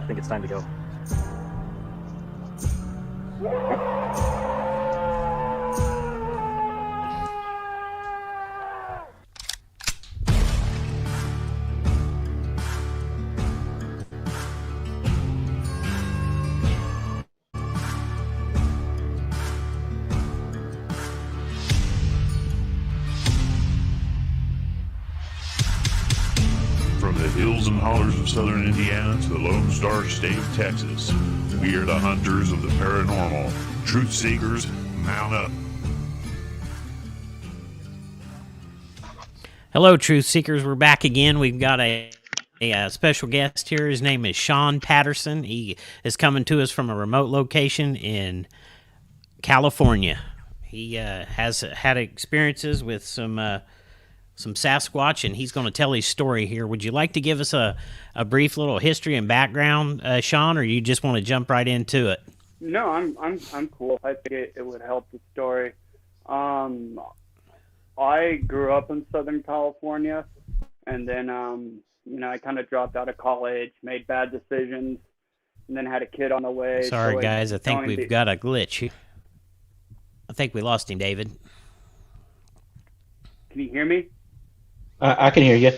think it's time to go. From the hills and hollers of southern Indiana to the Lone Star State of Texas, we are the hunters of the paranormal. Truth seekers, mount up. Hello, Truth Seekers. We're back again. We've got a special guest here. His name is Sean Patterson. He is coming to us from a remote location in California. He has had experiences with some Sasquatch, and he's going to tell his story here. Would you like to give us a brief little history and background, Sean, or you just want to jump right into it? No, I'm cool. I think it would help the story. I grew up in Southern California, and then I kind of dropped out of college, made bad decisions, and then had a kid on the way. Sorry, so guys. I think we've got a glitch. I think we lost him, David. Can you hear me? I can hear you.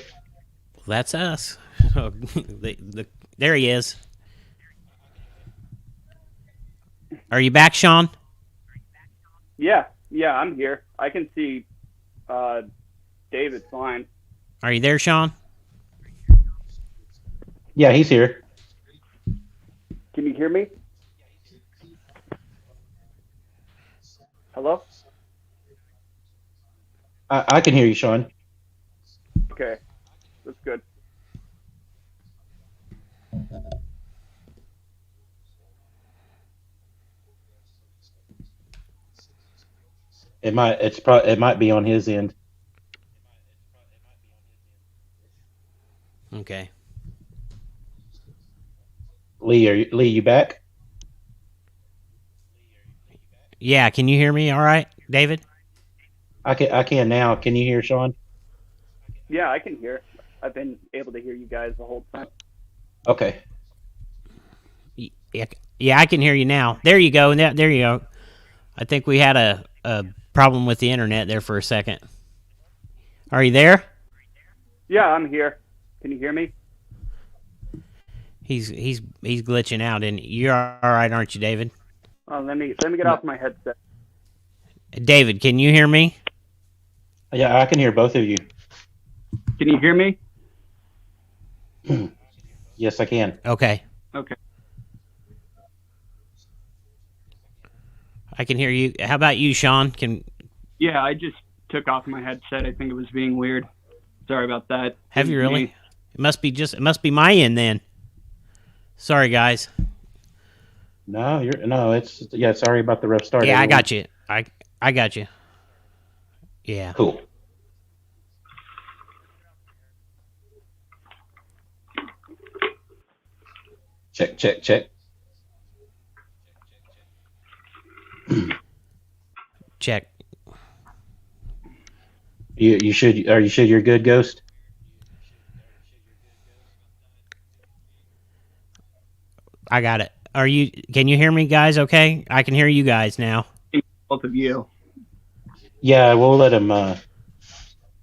That's us. There he is. Are you back, Sean? Yeah, I'm here. I can see David fine. Are you there, Sean? Yeah, he's here. Can you hear me? Hello? I can hear you, Sean. Okay, that's good. It might be on his end. Okay. Lee, you back? Yeah, can you hear me all right, David? I can now. Can you hear Sean? Yeah, I can hear. I've been able to hear you guys the whole time. Okay. Yeah, I can hear you now. There you go. There you go. I think we had a problem with the internet there for a second. Are you there? Yeah, I'm here. Can you hear me? He's glitching out, and you're all right, aren't you, David? Let me get off my headset. David, can you hear me? Yeah, I can hear both of you. Can you hear me? Yes, I can. Okay. Okay. I can hear you. How about you, Sean? Yeah, I just took off my headset. I think it was being weird. Sorry about that. Have you really? It must be my end then. Sorry, guys. Sorry about the rough start. Yeah, everyone. I got you. I got you. Yeah. Cool. Check. Check. You should. Are you sure you're good, Ghost? I got it. Can you hear me, guys? Okay, I can hear you guys now. Both of you. Yeah, we'll let him.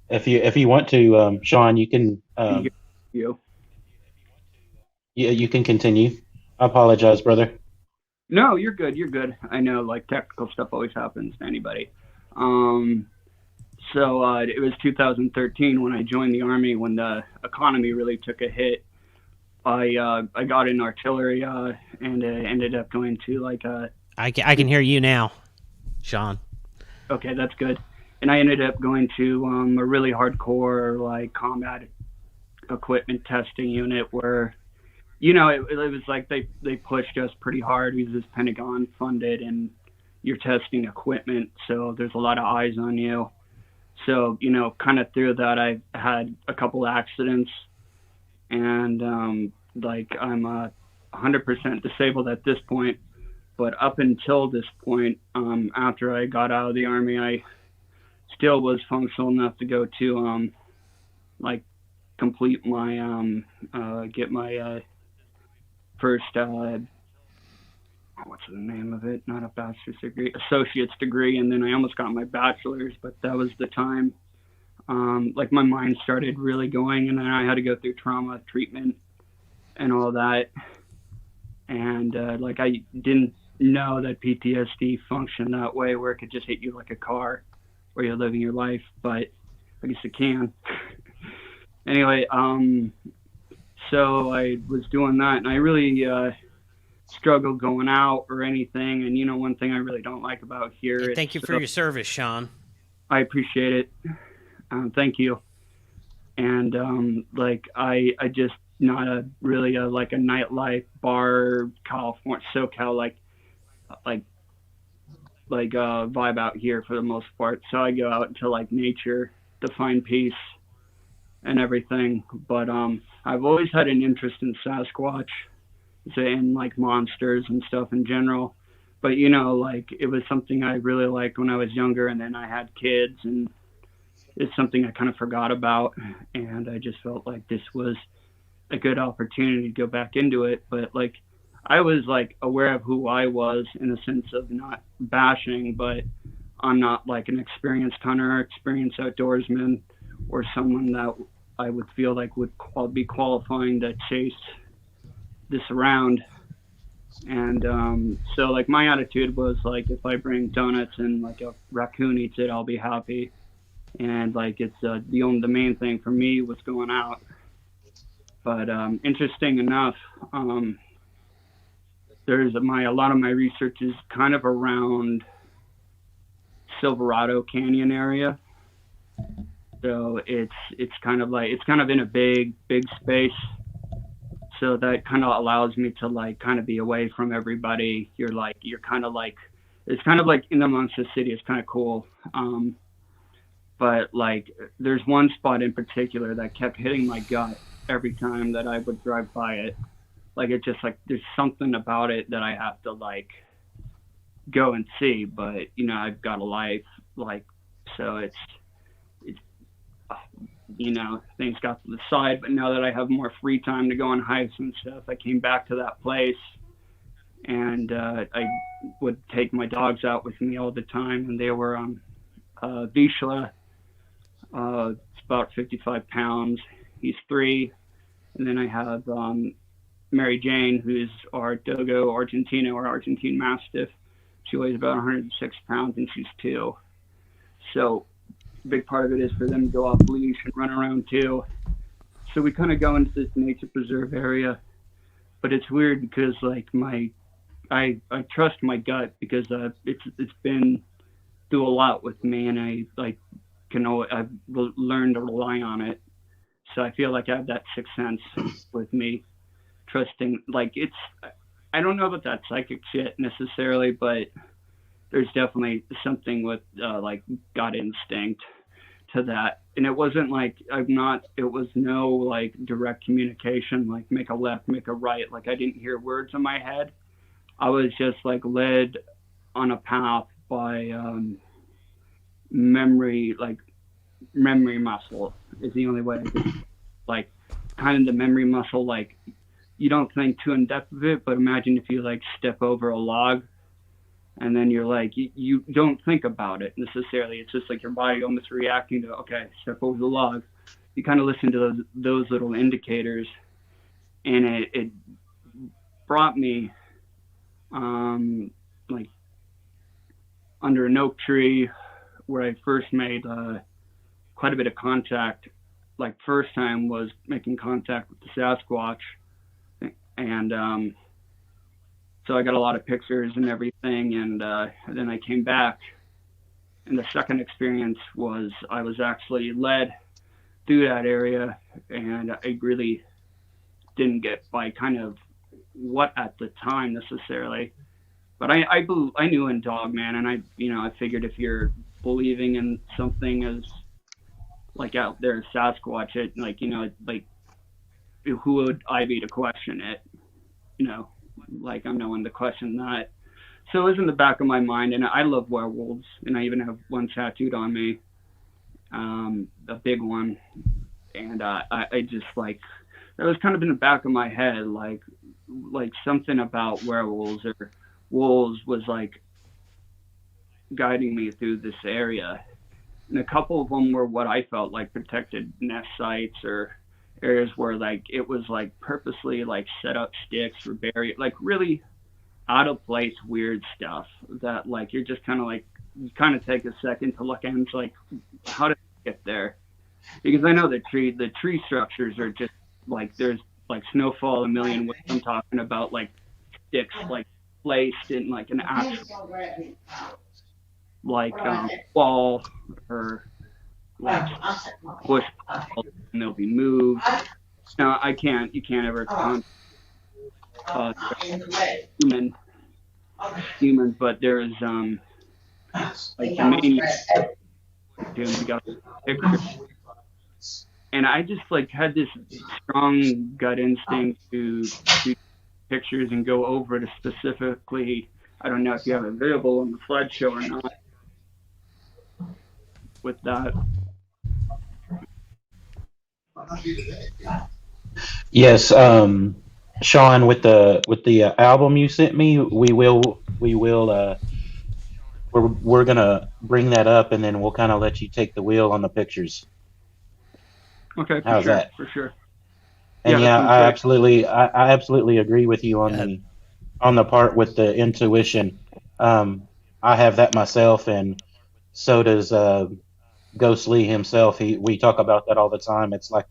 If you want to, Sean, you can. You. Yeah, you can continue. I apologize, brother. No, you're good. You're good. I know, like, technical stuff always happens to anybody. So it was 2013 when I joined the Army, when the economy really took a hit. I got in artillery and ended up going to, like, I can hear you now, Sean. Okay, that's good. And I ended up going to a really hardcore, like, combat equipment testing unit where, it was like they pushed us pretty hard because it's Pentagon funded and you're testing equipment, so there's a lot of eyes on you. So, kind of through that, I had a couple accidents, and I'm 100% disabled at this point. But up until this point, after I got out of the Army, I still was functional enough to go to complete my get my first what's the name of it? Not a bachelor's degree, associate's degree, and then I almost got my bachelor's, but that was the time. Like my mind started really going, and then I had to go through trauma treatment and all that. And like I didn't know that PTSD functioned that way, where it could just hit you like a car, where you're living your life. But I guess it can. Anyway, so I was doing that, and I really struggled going out or anything. And you know, one thing I really don't like about here. Thank you for your service, Sean. I appreciate it. Thank you. And like I just not a really a like a nightlife bar California SoCal like vibe out here for the most part. So I go out into like nature to find peace and everything. But I've always had an interest in Sasquatch and like monsters and stuff in general. But you know, like it was something I really liked when I was younger, and then I had kids, and it's something I kind of forgot about, and I just felt like this was a good opportunity to go back into it. But like I was like aware of who I was in the sense of not bashing, but I'm not like an experienced hunter, experienced outdoorsman, or someone that I would feel like would be qualifying to chase this around. And so like my attitude was like, if I bring donuts and like a raccoon eats it, I'll be happy. And like it's the main thing for me was going out. But interesting enough, there's a lot of my research is kind of around Silverado Canyon area. So it's kind of in a big space. So that kind of allows me to like kind of be away from everybody. It's kind of like in amongst the city. It's kind of cool. But like there's one spot in particular that kept hitting my gut every time that I would drive by it. Like it just like there's something about it that I have to like go and see. But you know, I've got a life, like, so it's you know, things got to the side. But now that I have more free time to go on hikes and stuff, I came back to that place, and I would take my dogs out with me all the time, and they were Vizsla. It's about 55 pounds. He's 3. And then I have Mary Jane, who's our Dogo Argentino, or Argentine Mastiff. She weighs about 106 pounds, and she's 2. So a big part of it is for them to go off leash and run around too. So we kind of go into this nature preserve area, but it's weird because like I trust my gut because it's been through a lot with me, and I've learned to rely on it. So I feel like I have that sixth sense with me, trusting. Like I don't know about that psychic shit necessarily, but there's definitely something with like gut instinct to that. And it wasn't like it was no like direct communication, like make a left, make a right. Like I didn't hear words in my head. I was just like led on a path by memory muscle is the only way I could, like kind of the memory muscle. Like you don't think too in depth of it, but imagine if you like step over a log, and then you're like you don't think about it necessarily. It's just like your body almost reacting to, okay, step over the log. You kind of listen to those little indicators, and it brought me like under an oak tree where I first made quite a bit of contact. Like first time was making contact with the Sasquatch, and so I got a lot of pictures and everything, and then I came back, and the second experience was I was actually led through that area, and I really didn't get by kind of what at the time necessarily, but I knew in dog, man, and I figured if you're believing in something as like out there Sasquatch, it like like who would I be to question it? Like I'm no one to question that. So it was in the back of my mind, and I love werewolves, and I even have one tattooed on me, a big one, and I just like that was kind of in the back of my head, like like something about werewolves or wolves was like guiding me through this area. And a couple of them were what I felt like protected nest sites or areas where like it was like purposely like set up sticks for barrier, like really out of place weird stuff that like you're just kind of like you kind of take a second to look at and it's like how did it get there? Because I know the tree structures are just like there's like snowfall a million ways. I'm talking about like sticks like placed in like an actual like wall or like bush piles and they'll be moved. Now you can't ever uh, human humans, but there's like the main we got pictures, and I just like had this strong gut instinct to pictures and go over to specifically. I don't know if you have it available on the slideshow or not with that. Yes, Sean, with the album you sent me, we're gonna bring that up, and then we'll kind of let you take the wheel on the pictures. Okay, How's that? for sure. And Yeah, yeah, that sounds I absolutely agree with you on the part with the intuition. I have that myself, and so does Ghost Lee himself. We talk about that all the time. It's like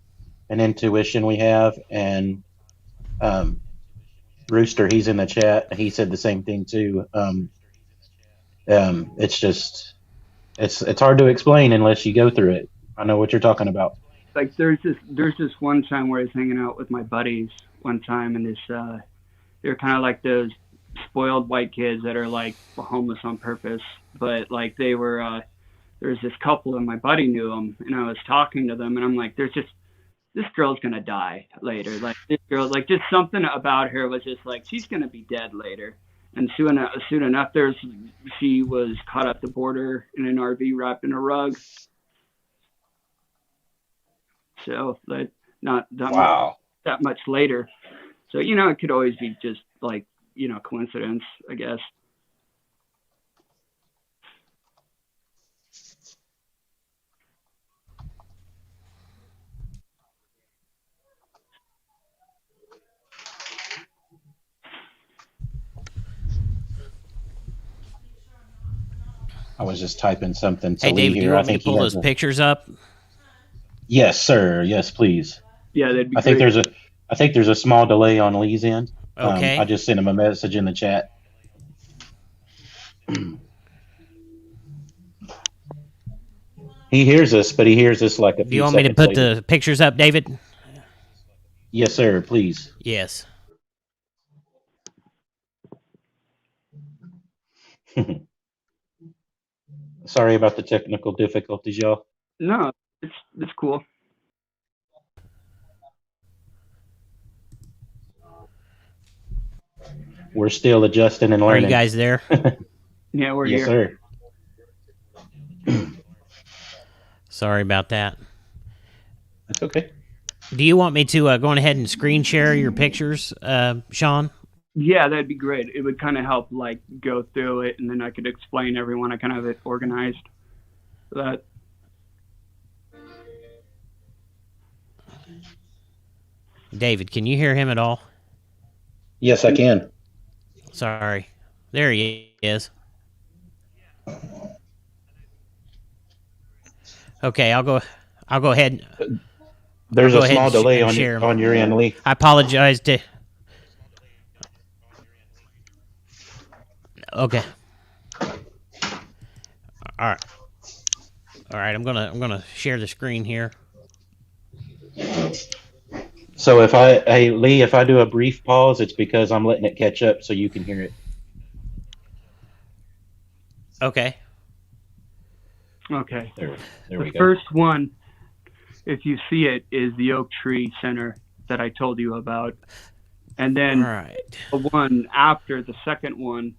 an intuition we have, and um, Rooster, he's in the chat. He said the same thing too. It's just it's hard to explain unless you go through it. I know what you're talking about. like there's this one time where I was hanging out with my buddies one time, and this they're kind of like those spoiled white kids that are like homeless on purpose, but like they were there's this couple and my buddy knew them, and I was talking to them, and I'm like, there's just this girl's gonna die later. Like this girl, like just something about her was just like she's gonna be dead later. And soon enough, she was caught at the border in an RV wrapped in a rug. So like not Wow. that much later. So you know, it could always be just like you know coincidence, I guess. I was just typing something to Hey, Lee David, do you here. I want me to think he pull has those pictures up? Yes, sir. Yes, please. Yeah, that'd be I think great. there's a small delay on Lee's end. Okay. I just sent him a message in the chat. He hears us, but he hears us like a Do few you want me to seconds put later. the pictures up, David? Yes, sir. Please. Yes. Sorry about the technical difficulties, y'all. No, it's cool. We're still adjusting and Are learning. you guys there? Yeah, we're Yes, here. sir. Sorry about that. That's okay. Do you want me to go on ahead and screen share your pictures, Sean? Yeah, that'd be great. It would kind of help like go through it, and then I could explain everyone. I kind of have it organized for that. David, can you hear him at all? Yes, I can. Sorry. There he is. Okay, I'll go ahead. There's I'll a go ahead small and delay share 'em. on your end, Lee. I apologize to. Okay. All right. All right. I'm gonna share the screen here. So hey Lee, if I do a brief pause, it's because I'm letting it catch up so you can hear it. Okay. Okay. There The we go. first one, if you see it, is the oak tree center that I told you about, and All then right. the one after the second one.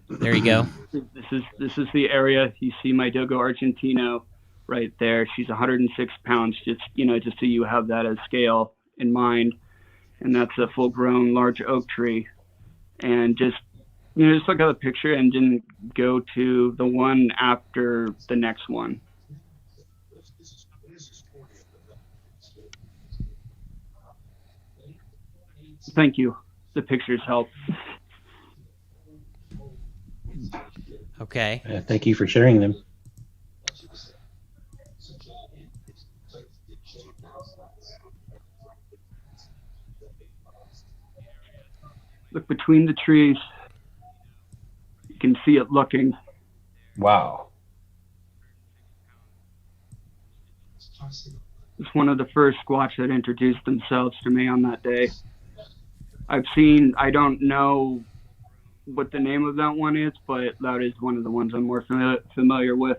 There you go. This is the area you see my Dogo Argentino right there. She's 106 pounds, just so you have that as scale in mind. And that's a full-grown large oak tree. And just look at the picture and then go to the one after the next one. Thank you. The pictures help. Okay. Thank you for sharing them. Look between the trees. You can see it looking. Wow. It's one of the first Squatch that introduced themselves to me on that day. I don't know what the name of that one is, but that is one of the ones I'm more familiar with.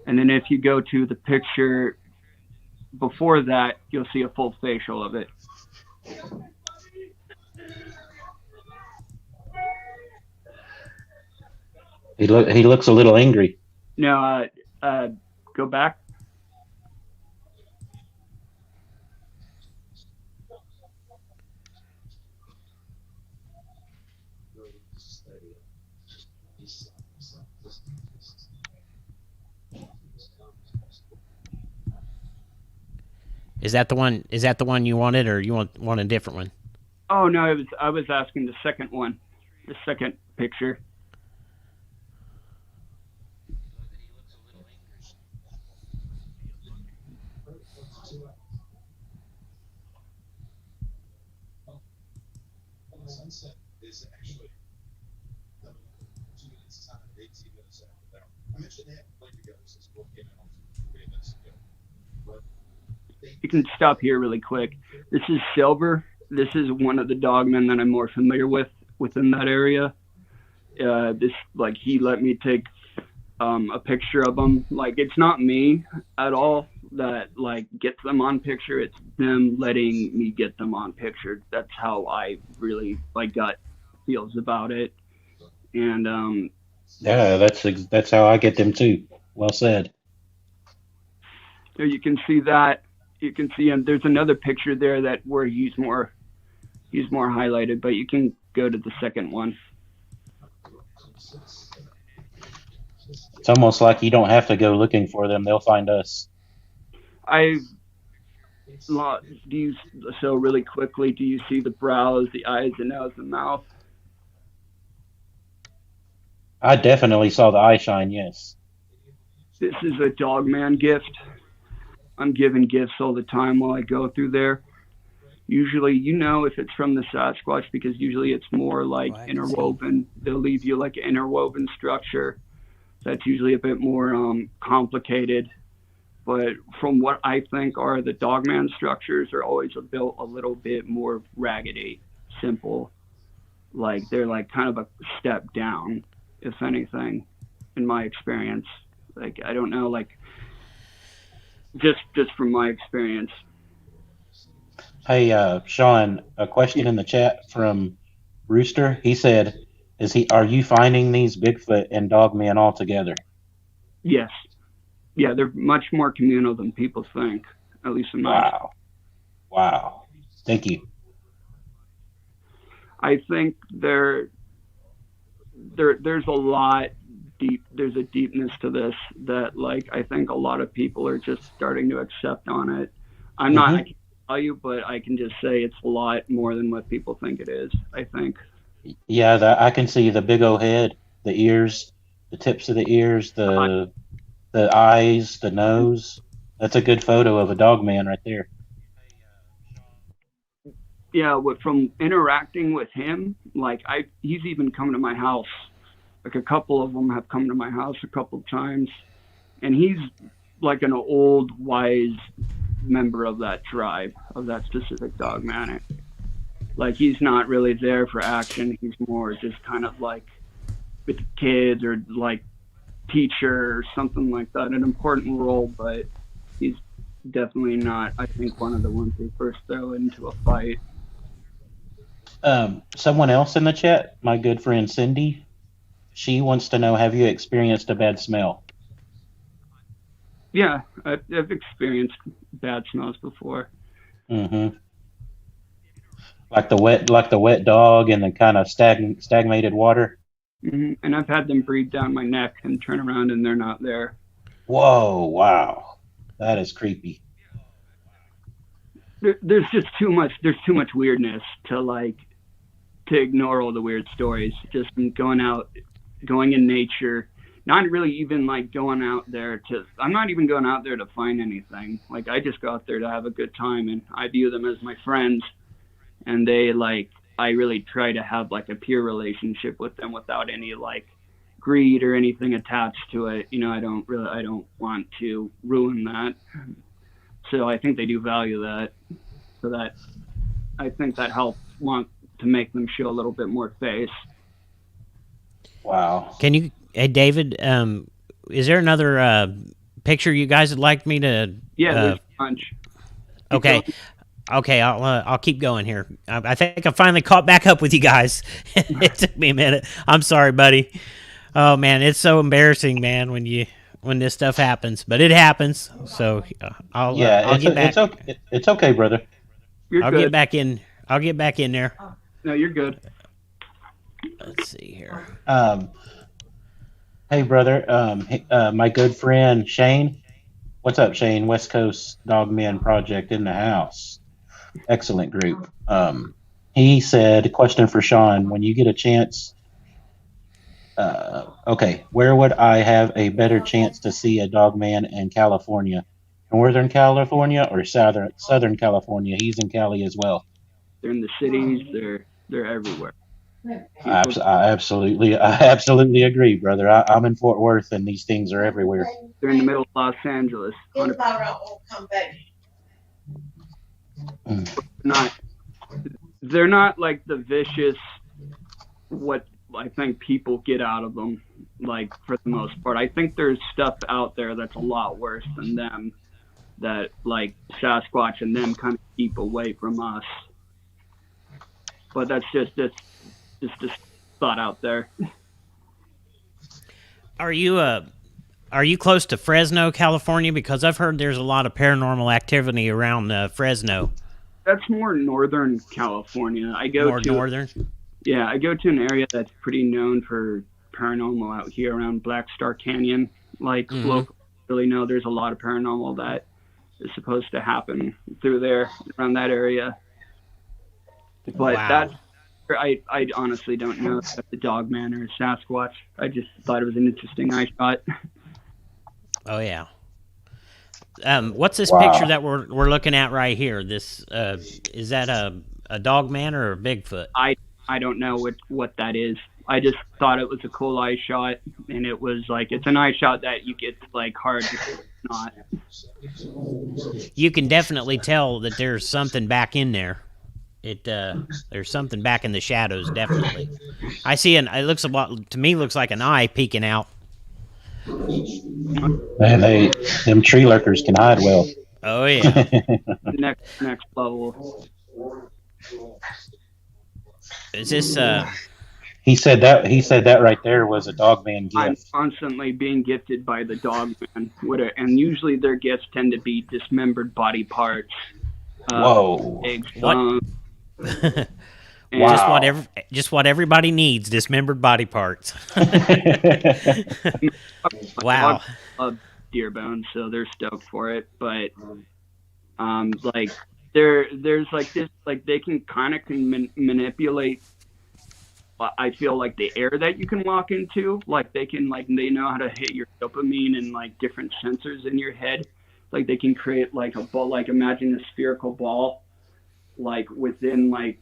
And then if you go to the picture before that, you'll see a full facial of it. He looks a little angry. No, go back. Is that the one? Is that the one you wanted, or you want a different one? Oh no, I was asking the second one, the second picture. You can stop here really quick. This is Silver. This is one of the dogmen that I'm more familiar with within that area. He let me take a picture of them. Like, it's not me at all that gets them on picture. It's them letting me get them on picture. That's how I really gut feels about it. And yeah, that's how I get them too. Well said. So you can see that. You can see him. There's another picture there where he's more highlighted, but you can go to the second one. It's almost like you don't have to go looking for them; they'll find us. So really quickly, do you see the brows, the eyes, the nose, the mouth? I definitely saw the eye shine. Yes. This is a dogman gift. I'm giving gifts all the time while I go through there. Usually, if it's from the Sasquatch, because usually it's more interwoven. They'll leave you an interwoven structure. That's usually a bit more complicated. But from what I think are the dogman structures are always built a little bit more raggedy, simple. They're kind of a step down, if anything, in my experience. I don't know, just from my experience. Hey, Sean, a question in the chat from Rooster. He said, are you finding these Bigfoot and dogmen all together? Yes. Yeah, they're much more communal than people think, at least in my experience. Wow. Thank you. I think there's a lot deep. There's a deepness to this that I think a lot of people are just starting to accept on it. I'm not. I can't tell you, but I can just say it's a lot more than what people think it is. I think. Yeah, I can see the big old head, the ears, the tips of the ears, the eyes, the nose. That's a good photo of a dogman right there. Yeah, from interacting with him, he's even come to my house. A couple of them have come to my house a couple of times, and he's an old, wise member of that tribe, of that specific dogman. He's not really there for action. He's more just kind of with the kids or teacher or something like that, an important role, but he's definitely not, I think, one of the ones they first throw into a fight. Someone else in the chat, my good friend Cindy, she wants to know, have you experienced a bad smell? Yeah, I've experienced bad smells before. Hmm. Like the wet dog and the kind of stagnated water. And I've had them breathe down my neck and turn around and they're not there. Whoa, wow, that is creepy. There's just too much. There's too much weirdness to ignore all the weird stories. Just going out, going in nature, not really even like going out there to. I'm not even going out there to find anything. Like I just go out there to have a good time, and I view them as my friends. And they like. I really try to have like a peer relationship with them without any like greed or anything attached to it. I don't want to ruin that. So I think they do value that. So that I think that helps want to make them show a little bit more face. Wow. Can you, hey David? Is there another picture you guys would like me to? Yeah, there's a bunch. Okay. Okay, I'll keep going here. I think I finally caught back up with you guys. It took me a minute. I'm sorry, buddy. Oh man, it's so embarrassing, man, when this stuff happens. But it happens. So I'll get back. It's okay, brother. I'll get back in. I'll get back in there. No, you're good. Let's see here. Hey, brother. My good friend Shane. What's up, Shane? West Coast Dogmen Project in the house. Excellent group. He said, question for Sean, when you get a chance, okay, where would I have a better chance to see a dogman in California? Northern California or Southern California? He's in Cali as well. They're in the cities. They're everywhere. I absolutely agree, brother. I'm in Fort Worth, and these things are everywhere. They're in the middle of Los Angeles. They're not like the vicious what I think people get out of them, like for the most part. I think there's stuff out there that's a lot worse than them that like Sasquatch and them kind of keep away from us. But that's just thought out there. Are you close to Fresno, California? Because I've heard there's a lot of paranormal activity around Fresno. That's more Northern California. I go to an area that's pretty known for paranormal out here around Black Star Canyon. Like locals really know there's a lot of paranormal that is supposed to happen through there around that area. But that's I honestly don't know if that's a dogman or a Sasquatch. I just thought it was an interesting eye shot. Oh yeah. What's this picture that we're looking at right here? This is that a dogman or a Bigfoot? I don't know what that is. I just thought it was a cool eye shot, and it was like it's an eye shot that you get like hard to not. You can definitely tell that there's something back in there. There's something back in the shadows, definitely. I see it looks looks like an eye peeking out. Man, them tree lurkers can hide well. Oh yeah. next level. Is this He said that right there was a dogman gift. I'm constantly being gifted by the dogman, and usually their gifts tend to be dismembered body parts. Whoa! What? Wow. Just what everybody needs, dismembered body parts. Wow. I love deer bones, so they're stoked for it. But like there's like this, like they can kind of manipulate. I feel like the air that you can walk into, like they know how to hit your dopamine and like different sensors in your head. Like they can create like a ball, like imagine a spherical ball, like within like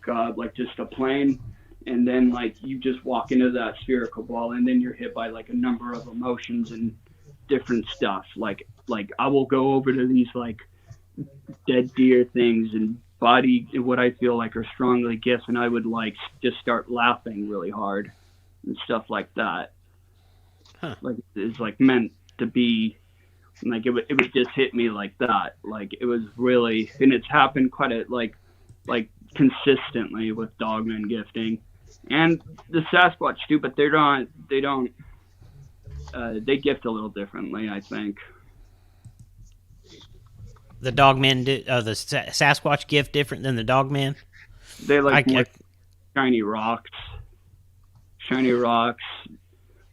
just a plane, and then like you just walk into that spherical ball, and then you're hit by like a number of emotions and different stuff. Like I will go over to these like dead deer things and body what I feel like are strongly gifts, and I would like just start laughing really hard and stuff like that. Like it's like meant to be. Like it would just hit me like that. Like it was really, and it's happened quite a like consistently with dogman gifting, and the Sasquatch too. But they don't. They gift a little differently, I think. The Dogman, the Sasquatch gift different than the Dogman? They like more shiny rocks,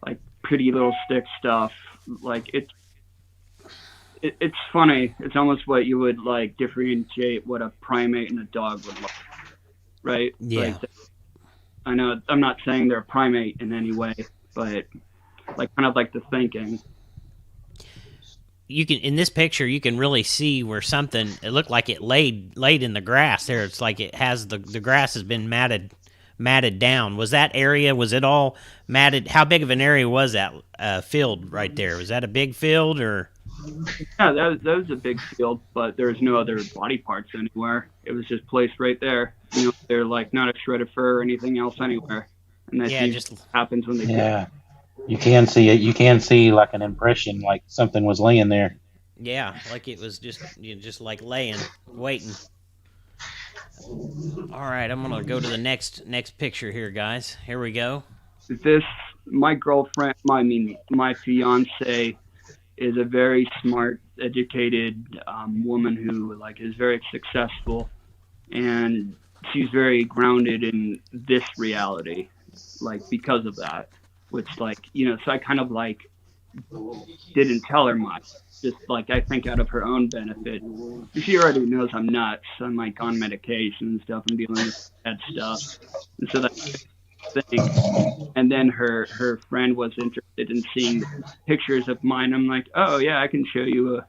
like pretty little stick stuff. Like it's funny. It's almost what you would like differentiate what a primate and a dog would look, right? Yeah. Like, I know I'm not saying they're a primate in any way, but like kind of like the thinking. You can, in this picture, you can really see where something, it looked like it laid in the grass there. It's like it has the grass has been matted down. Was that area, was it all matted? How big of an area was that field right there? Was that a big field or? Yeah, that was a big field, but there was no other body parts anywhere. It was just placed right there. You know, they're like not a shred of fur or anything else anywhere. And that just happens when they Yeah. You can see it. You can see like an impression, like something was laying there. Yeah, like it was just like laying, waiting. All right, I'm gonna go to the next picture here, guys. Here we go. My girlfriend, my fiance, is a very smart, educated woman who like is very successful, and she's very grounded in this reality, like because of that. Which, like, you know, so I kind of like didn't tell her much, just like I think out of her own benefit. She already knows I'm nuts. I'm like on medication and stuff. I'm dealing with that stuff, and so that's the thing. And then her friend was interested in seeing pictures of mine. I'm like, oh yeah, I can show you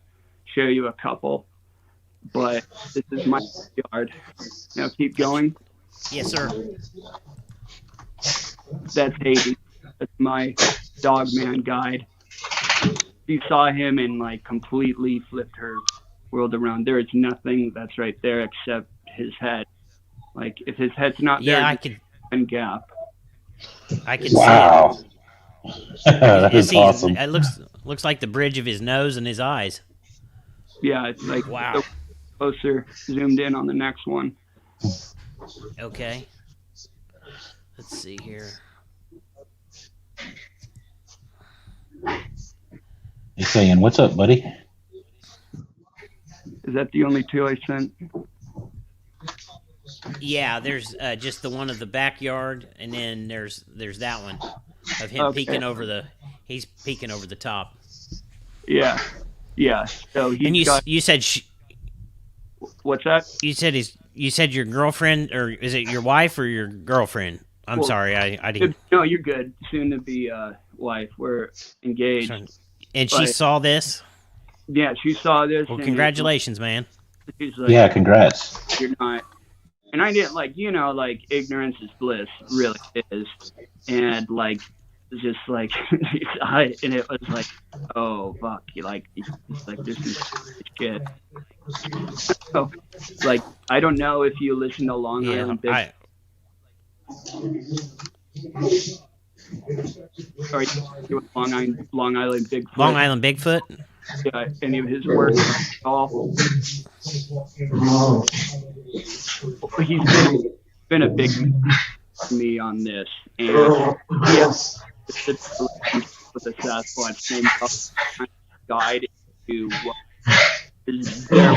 a couple, but this is my yard. Now keep going. Yes, sir. That's Haiti. That's my dog man guide. She saw him and like completely flipped her world around. There is nothing that's right there except his head. Like if his head's not there, I could gap. I can see it. That is awesome. It looks like the bridge of his nose and his eyes. Yeah, it's like wow. Closer, zoomed in on the next one. Okay. Let's see here. He's saying, "What's up, buddy?" Is that the only two I sent? Yeah, there's just the one of the backyard, and then there's that one of him peeking over the. He's peeking over the top. Yeah. So and you said what's that? You said your girlfriend, or is it your wife or your girlfriend? I'm sorry, I didn't. No, you're good. Soon to be wife. We're engaged. And she saw this? Yeah, she saw this. Well, congratulations, man. She's like, yeah, congrats. You're not. And I didn't like, you know, like ignorance is bliss, really is. And like, just like, and it was like, oh fuck, it's like this is shit. So, like, I don't know if you listen to Long Island Bigfoot. Sorry, Long Island Bigfoot. Long Island Bigfoot. Yeah, any of his work at all. He's been a big me on this, and yes, with the Sasquatch named up guide into what is their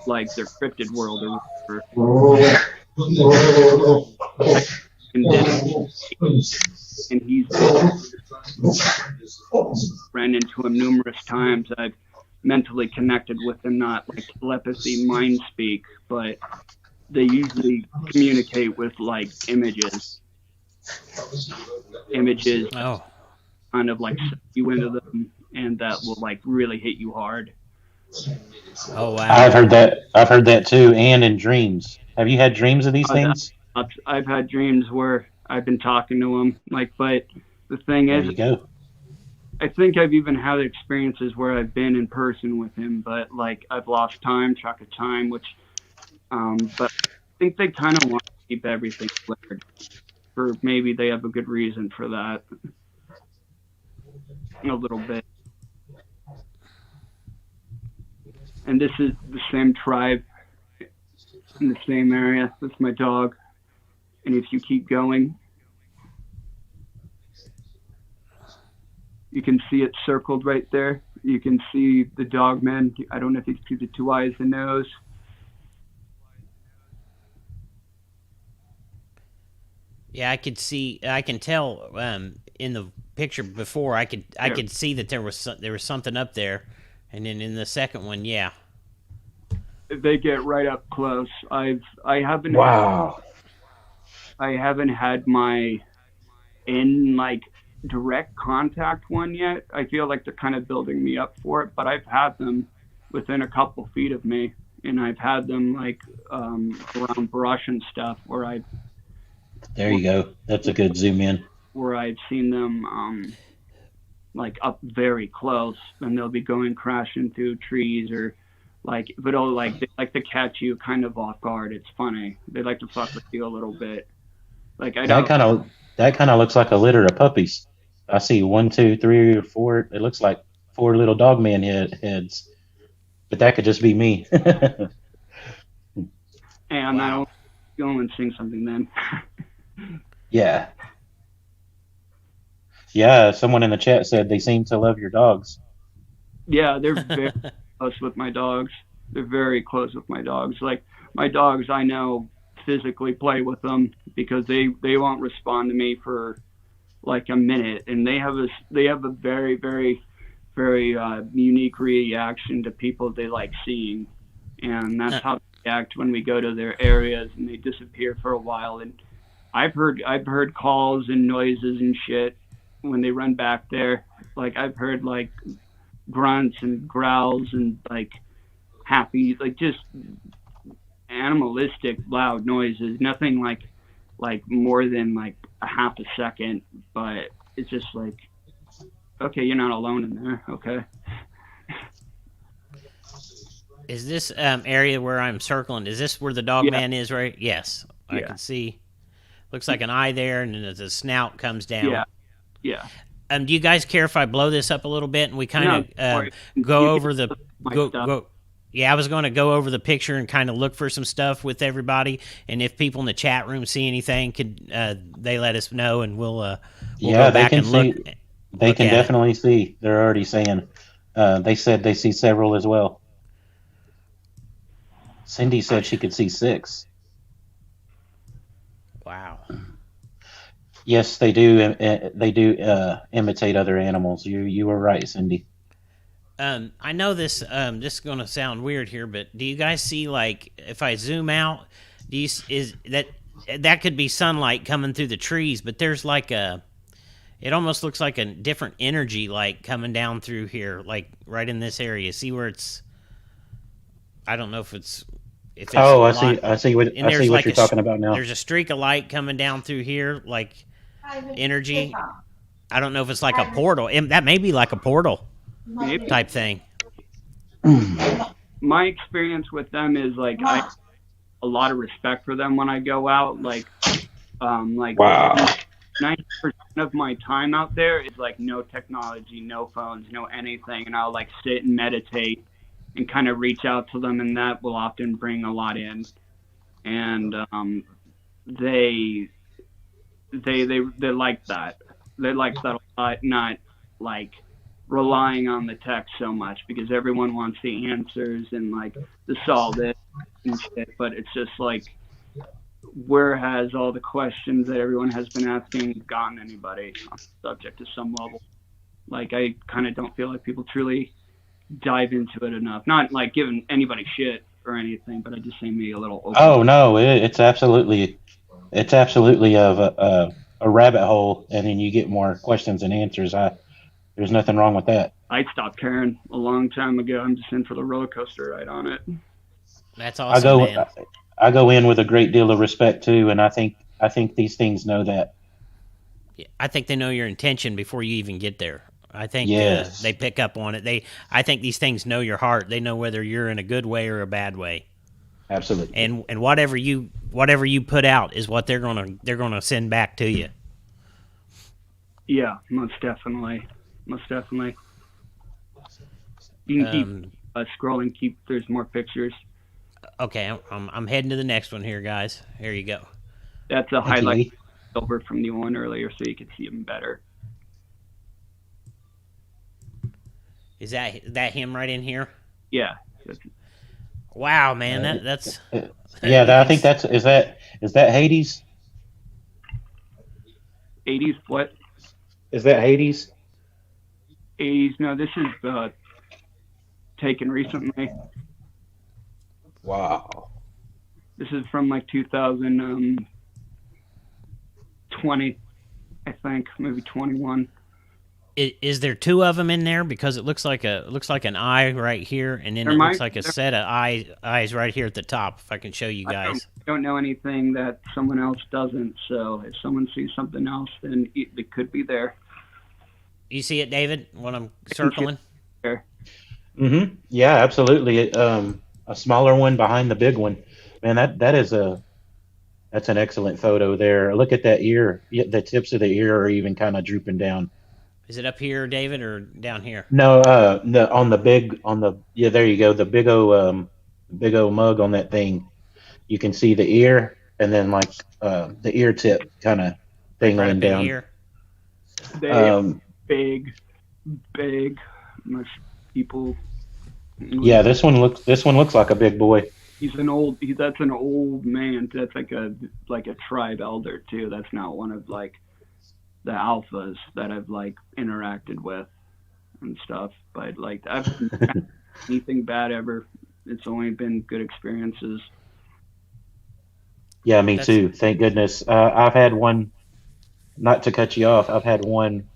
like their cryptid world or whatever. And he's ran into him numerous times. I've mentally connected with him, not like telepathy, mind speak, but they usually communicate with like images. Oh. Kind of like suck you into them, and that will like really hit you hard. Oh wow! I've heard that too, and in dreams. Have you had dreams of these things? I've had dreams where I've been talking to him, like, but the thing is, there you go. I think I've even had experiences where I've been in person with him, but like I've lost track of time, which, but I think they kind of want to keep everything cleared. For maybe they have a good reason for that. A little bit. And this is the same tribe in the same area. That's my dog. And if you keep going, you can see it circled right there. You can see the dog man. I don't know if you can see the two eyes and nose. Yeah, I could see. I can tell in the picture before. I could see that there was something up there, and then in the second one, yeah. They get right up close. I haven't Wow. I haven't had my in like direct contact one yet. I feel like they're kind of building me up for it, but I've had them within a couple feet of me, and I've had them like around brush and stuff There you go. That's a good zoom in. where I've seen them like up very close, and they'll be going crashing through trees or like, but they like to catch you kind of off guard. It's funny. They like to fuck with you a little bit. Like That kind of looks like a litter of puppies. I see 1, 2, 3, or 4. It looks like 4 little dog man heads, but that could just be me. and I'll go and sing something then. Yeah. Yeah, someone in the chat said they seem to love your dogs. Yeah, they're very close with my dogs. They're very close with my dogs. Like my dogs, I know physically play with them because they won't respond to me for like a minute, and they have a very very very unique reaction to people they like seeing, and that's how they act when we go to their areas and they disappear for a while. And I've heard calls and noises and shit when they run back there. Like I've heard like grunts and growls and like happy, like just animalistic loud noises. Nothing like more than like a half a second, but it's just like, okay, you're not alone in there. Okay. Is this area where I'm circling? Is this where the dog man is? Right? Yes, I can see. Looks like an eye there, and then the snout comes down. Yeah. Do you guys care if I blow this up a little bit and we kind of go over the go? Yeah, I was going to go over the picture and kind of look for some stuff with everybody, and if people in the chat room see anything, could they let us know, and we'll go back and look. They can definitely see. They're already saying. They said they see several as well. Cindy said she could see 6. Wow. Yes, they do. They do imitate other animals. You were right, Cindy. I know this. This is going to sound weird here, but do you guys see, like, if I zoom out, is that could be sunlight coming through the trees? But there's like it almost looks like a different energy, like coming down through here, like right in this area. See where it's? I don't know if it's. Oh, I see what you're talking about now. There's a streak of light coming down through here, like energy. I don't know if it's like a portal. That may be like a portal type thing. My experience with them is like I have a lot of respect for them when I go out. Like Wow. 90% of my time out there is like no technology, no phones, no anything, and I'll like sit and meditate and kind of reach out to them, and that will often bring a lot in. And they like that. They like that a lot, not like relying on the tech so much, because everyone wants the answers and like the solve it and shit. But it's just like, where has all the questions that everyone has been asking gotten anybody on the subject to some level? Like, I kind of don't feel like people truly dive into it enough. Not like giving anybody shit or anything, but I just say me a little open. Oh no, it's absolutely of a rabbit hole, and then you get more questions and answers. There's nothing wrong with that. I stopped caring a long time ago. I'm just in for the roller coaster ride on it. That's awesome, man. I go in with a great deal of respect too, and I think these things know that. I think they know your intention before you even get there. I think they pick up on it. I think these things know your heart. They know whether you're in a good way or a bad way. Absolutely. And whatever you put out is what they're gonna send back to you. Yeah, most definitely. You can keep scrolling. There's more pictures. Okay, I'm heading to the next one here, guys. Here you go. That's a highlight over from the one earlier, so you can see them better. Is that him right in here? Yeah. Wow, man, that's Yeah, I think that's is that Hades? 80s what? Is that Hades? 80s? No, this is taken recently. Wow. This is from like 2020, I think, maybe 21. Is there two of them in there? Because it looks like an eye right here, and then There it looks might- like a set of eyes right here at the top. If I can show you guys. I don't know anything that someone else doesn't. So if someone sees something else, then it could be there. You see it, David? When I'm circling. There. Mm-hmm. Yeah, absolutely. A smaller one behind the big one. Man, that's an excellent photo there. Look at that ear. The tips of the ear are even kind of drooping down. Is it up here, David, or down here? No, there you go. The big o mug on that thing. You can see the ear, and then like the ear tip kind of Right dangling up in down. here. They are Um, big. Much people. yeah, this one looks like a big boy. That's an old man. That's like a tribe elder too. That's not one of like the alphas that I've like interacted with and stuff. But like I've never had anything bad ever. It's only been good experiences. Yeah, me too. Thank goodness. I've had one. Not to cut you off, I've had one.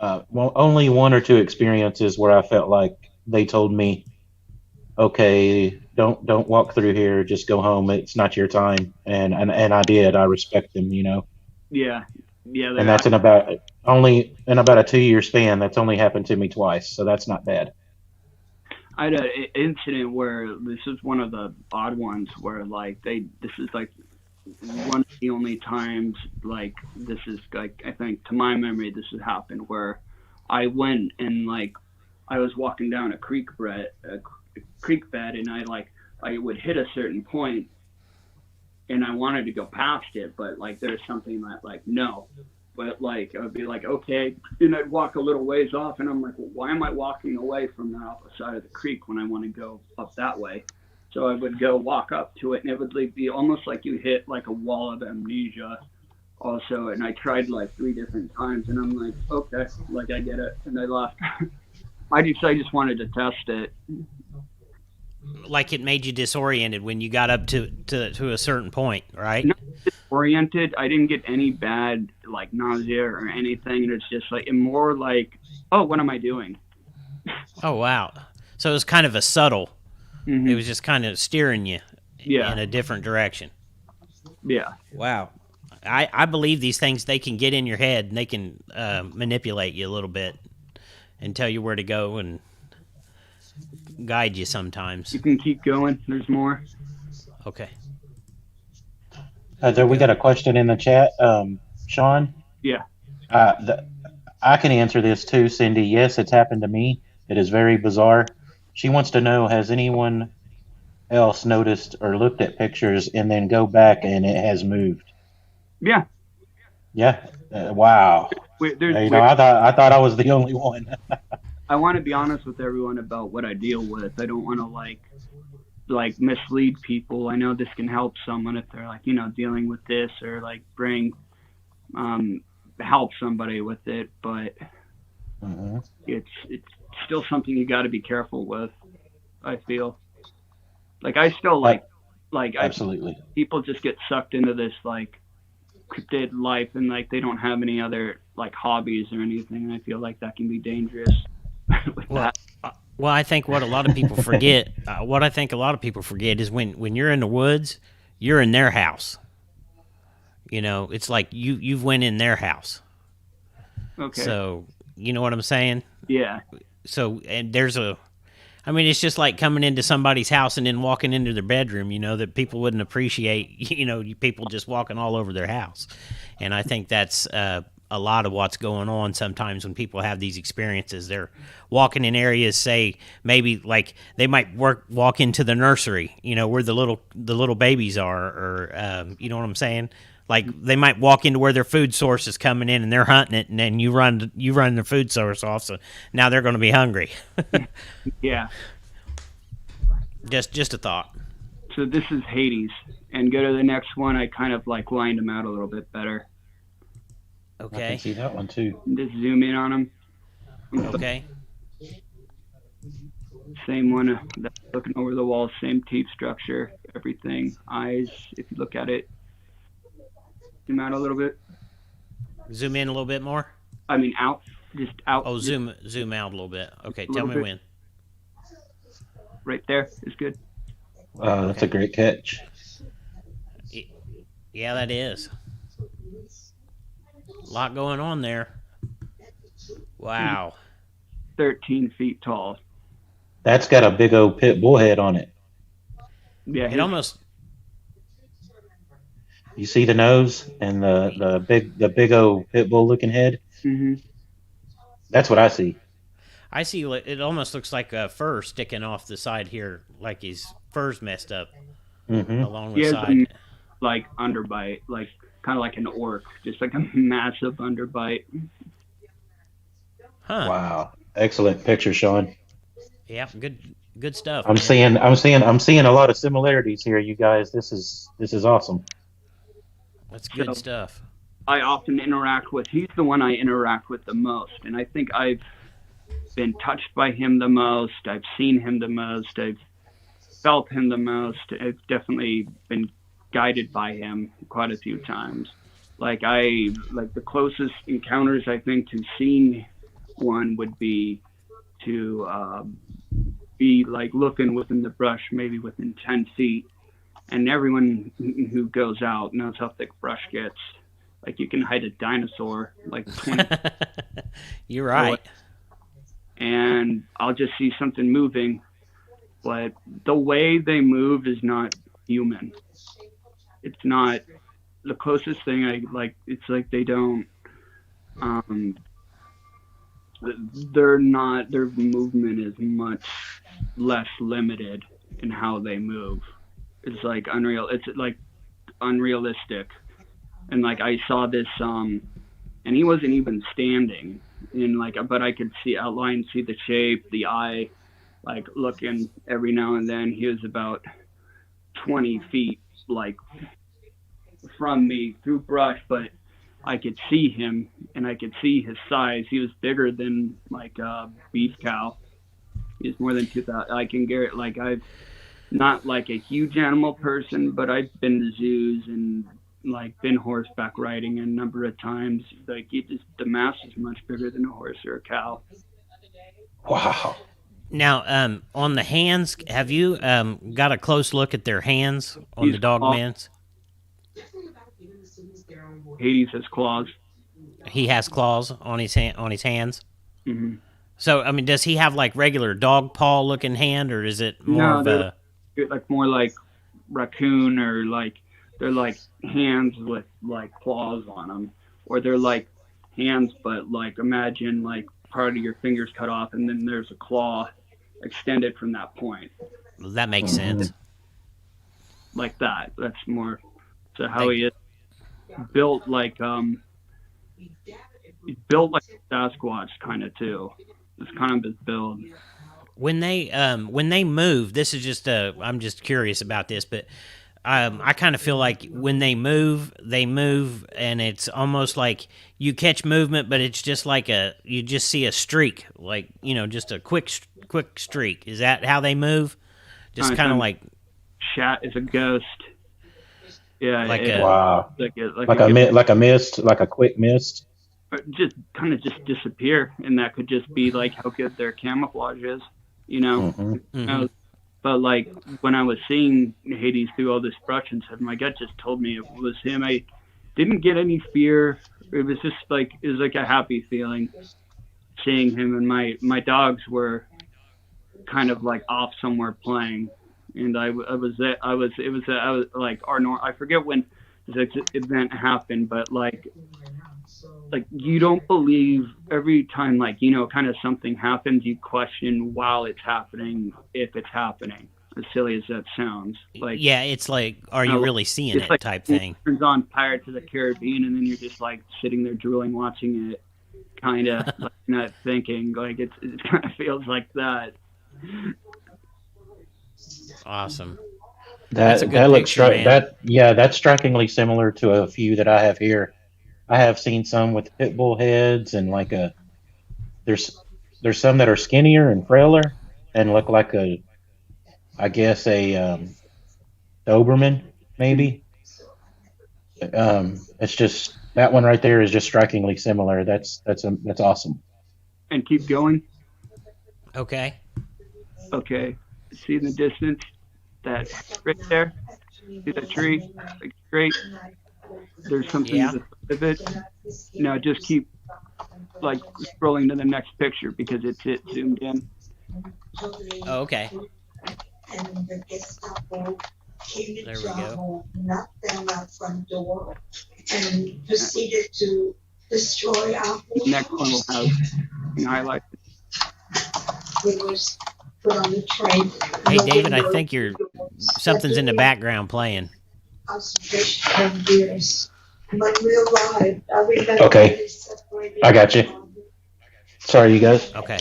Only one or two experiences where I felt like they told me, "Okay, don't walk through here. Just go home. It's not your time." And I did. I respect them, you know. Yeah. And that's in about a 2-year span. That's only happened to me twice, so that's not bad. I had an incident where this is one of the odd ones where like this is like one of the only times like this is like I think to my memory this has happened where I went and like I was walking down a creek bed and I would hit a certain point and I wanted to go past it, but like there's something that like no. But like I would be like, okay, and I'd walk a little ways off, and I'm like, well, why am I walking away from the opposite side of the creek when I want to go up that way? So I would go walk up to it, and it would be almost like you hit like a wall of amnesia. Also, and I tried like 3 different times, and I'm like, okay, like I get it, and I left. I just wanted to test it. Like it made you disoriented when you got up to a certain point, right? Not disoriented. I didn't get any bad like nausea or anything. It's just like more like, oh, what am I doing? Oh wow! So it was kind of a subtle. Mm-hmm. It was just kind of steering you Yeah. in a different direction. Yeah. Wow. I believe these things, they can get in your head and they can manipulate you a little bit and tell you where to go and guide you sometimes. You can keep going. There's more. Okay. We got a question in the chat. Sean? Yeah. I can answer this too, Cindy. Yes, it's happened to me. It is very bizarre. She wants to know, has anyone else noticed or looked at pictures and then go back and it has moved? Yeah. Yeah. Wow. I thought I was the only one. I want to be honest with everyone about what I deal with. I don't want to like mislead people. I know this can help someone if they're like, dealing with this or like help somebody with it, but it's still something you got to be careful with. I feel like I still absolutely. People just get sucked into this like cryptid life and like they don't have any other like hobbies or anything. And I feel like that can be dangerous. Well, I think what a lot of people forget, is when you're in the woods, you're in their house. It's like you've went in their house. Okay. So, you know what I'm saying? Yeah. So, and it's just like coming into somebody's house and then walking into their bedroom, that people wouldn't appreciate, people just walking all over their house. And I think that's a lot of what's going on sometimes when people have these experiences. They're walking in areas, say, maybe like they might walk into the nursery, where the little babies are, or, you know what I'm saying? like they might walk into where their food source is coming in and they're hunting it, and then you run their food source off, so now they're going to be hungry. Yeah. Just a thought. So this is Hades, and go to the next one. I kind of like lined them out a little bit better. I Okay. can see that one too. Just zoom in on them. Okay. Same one, looking over the wall, same teeth structure, everything. Eyes, if you look at it, zoom out a little bit. Zoom in a little bit more. I mean, out, just out. Oh, zoom out a little bit. Okay, tell me bit. when. Right there is good. That's a great catch. Yeah, that is. A lot going on there. Wow. 13 feet tall. That's got a big old pit bull head on it. Yeah, It almost. You see the nose and the big old pit bull looking head? hmm That's what I see. I see. It almost looks like a fur sticking off the side here, like his fur's messed up Mm-hmm. along He the has side. like underbite, like kind of like an orc, just like a massive underbite. Huh. Wow. Excellent picture, Sean. Yeah. Good stuff. I'm man. seeing a lot of similarities here, you guys. This is awesome. That's good So- stuff. I often interact with. He's the one I interact with the most, and I think I've been touched by him the most. I've seen him the most. I've felt him the most. I've definitely been guided by him quite a few times. Like the closest encounters I think to seeing one would be to be like looking within the brush, maybe within 10 feet. And everyone who goes out knows how thick brush gets. Like you can hide a dinosaur like 20 You're right. and I'll just see something moving, but the way they move is not human. It's not the closest thing I like. It's like they don't. They're not. Their movement is much less limited in how they move. It's like unreal. It's like unrealistic. And like I saw this, and he wasn't even standing. In like, but I could see outline, see the shape, the eye, like looking every now and then. He was about 20 feet, like from me through brush, but I could see him and I could see his size. He was bigger than like a beef cow. He was more than 2,000. I can guarantee. Like I've not like a huge animal person, but I've been to zoos and like been horseback riding a number of times. Like the mass is much bigger than a horse or a cow. Wow. Now, on the hands, have you got a close look at their hands on He's the dog off. man's? Hades has claws. He has claws on his hands. hmm So, I mean, does he have like regular dog paw looking hand, or is it more No, of they're a? like more like raccoon, or like they're like hands with like claws on them, or they're like hands, but like imagine like part of your fingers cut off and then there's a claw extended from that point, That makes sense. like that. That's more so how he is built like he's built like a Sasquatch kind of too. It's kind of his build. When they move, this is just I'm just curious about this, but I kind of feel like when they move, and it's almost like you catch movement, but it's just like you just see a streak, like just a quick streak. Is that how they move? Just kind of like Shat is a ghost. Yeah, Like it- a- Wow. like Like a mist, like a quick mist. just kind of just disappear, and that could just be like how good their camouflage is, you know. mhm. But like when I was seeing Hades through all this brush and stuff, my gut just told me it was him. I didn't get any fear. It was just like it was like a happy feeling seeing him, and my dogs were kind of like off somewhere playing, and I was like I forget when this event happened, but like you don't believe every time like kind of something happens, you question while it's happening if it's happening. as silly as that sounds. Like, yeah, it's like, are you really seeing it's it like type thing. turns on Pirates of the Caribbean, and then you're just like sitting there drooling, watching it, kind of like not thinking. Like it kind of feels like that. Awesome. That's a good looks picture, man. that's strikingly similar to a few that I have here. I have seen some with pit bull heads and like there's some that are skinnier and frailer and look like I guess a Doberman maybe. It's just that one right there is just strikingly similar. That's awesome. And keep going. Okay. Okay. See in the distance that right there. See that tree? Like straight. There's something Yeah. to the side of it. Now just keep like scrolling to the next picture because it's zoomed in. Oh, okay. There we go. Knocked down our front door and proceeded to destroy our Next one will have highlight. We was put on the train. Hey, David, I think something's in the background playing. Concentration of years. When we arrived, I remember Okay. we separated I got you. Sorry, you guys. Okay.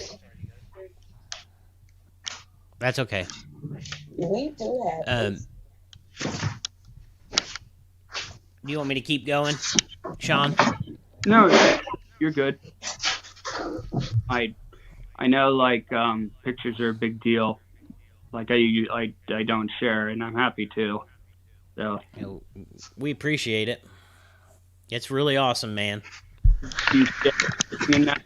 That's okay. We do have Do you want me to keep going, Sean? No, you're good. I know like pictures are a big deal. Like I don't share, and I'm happy to. So We appreciate it. It's really awesome, man. you in that.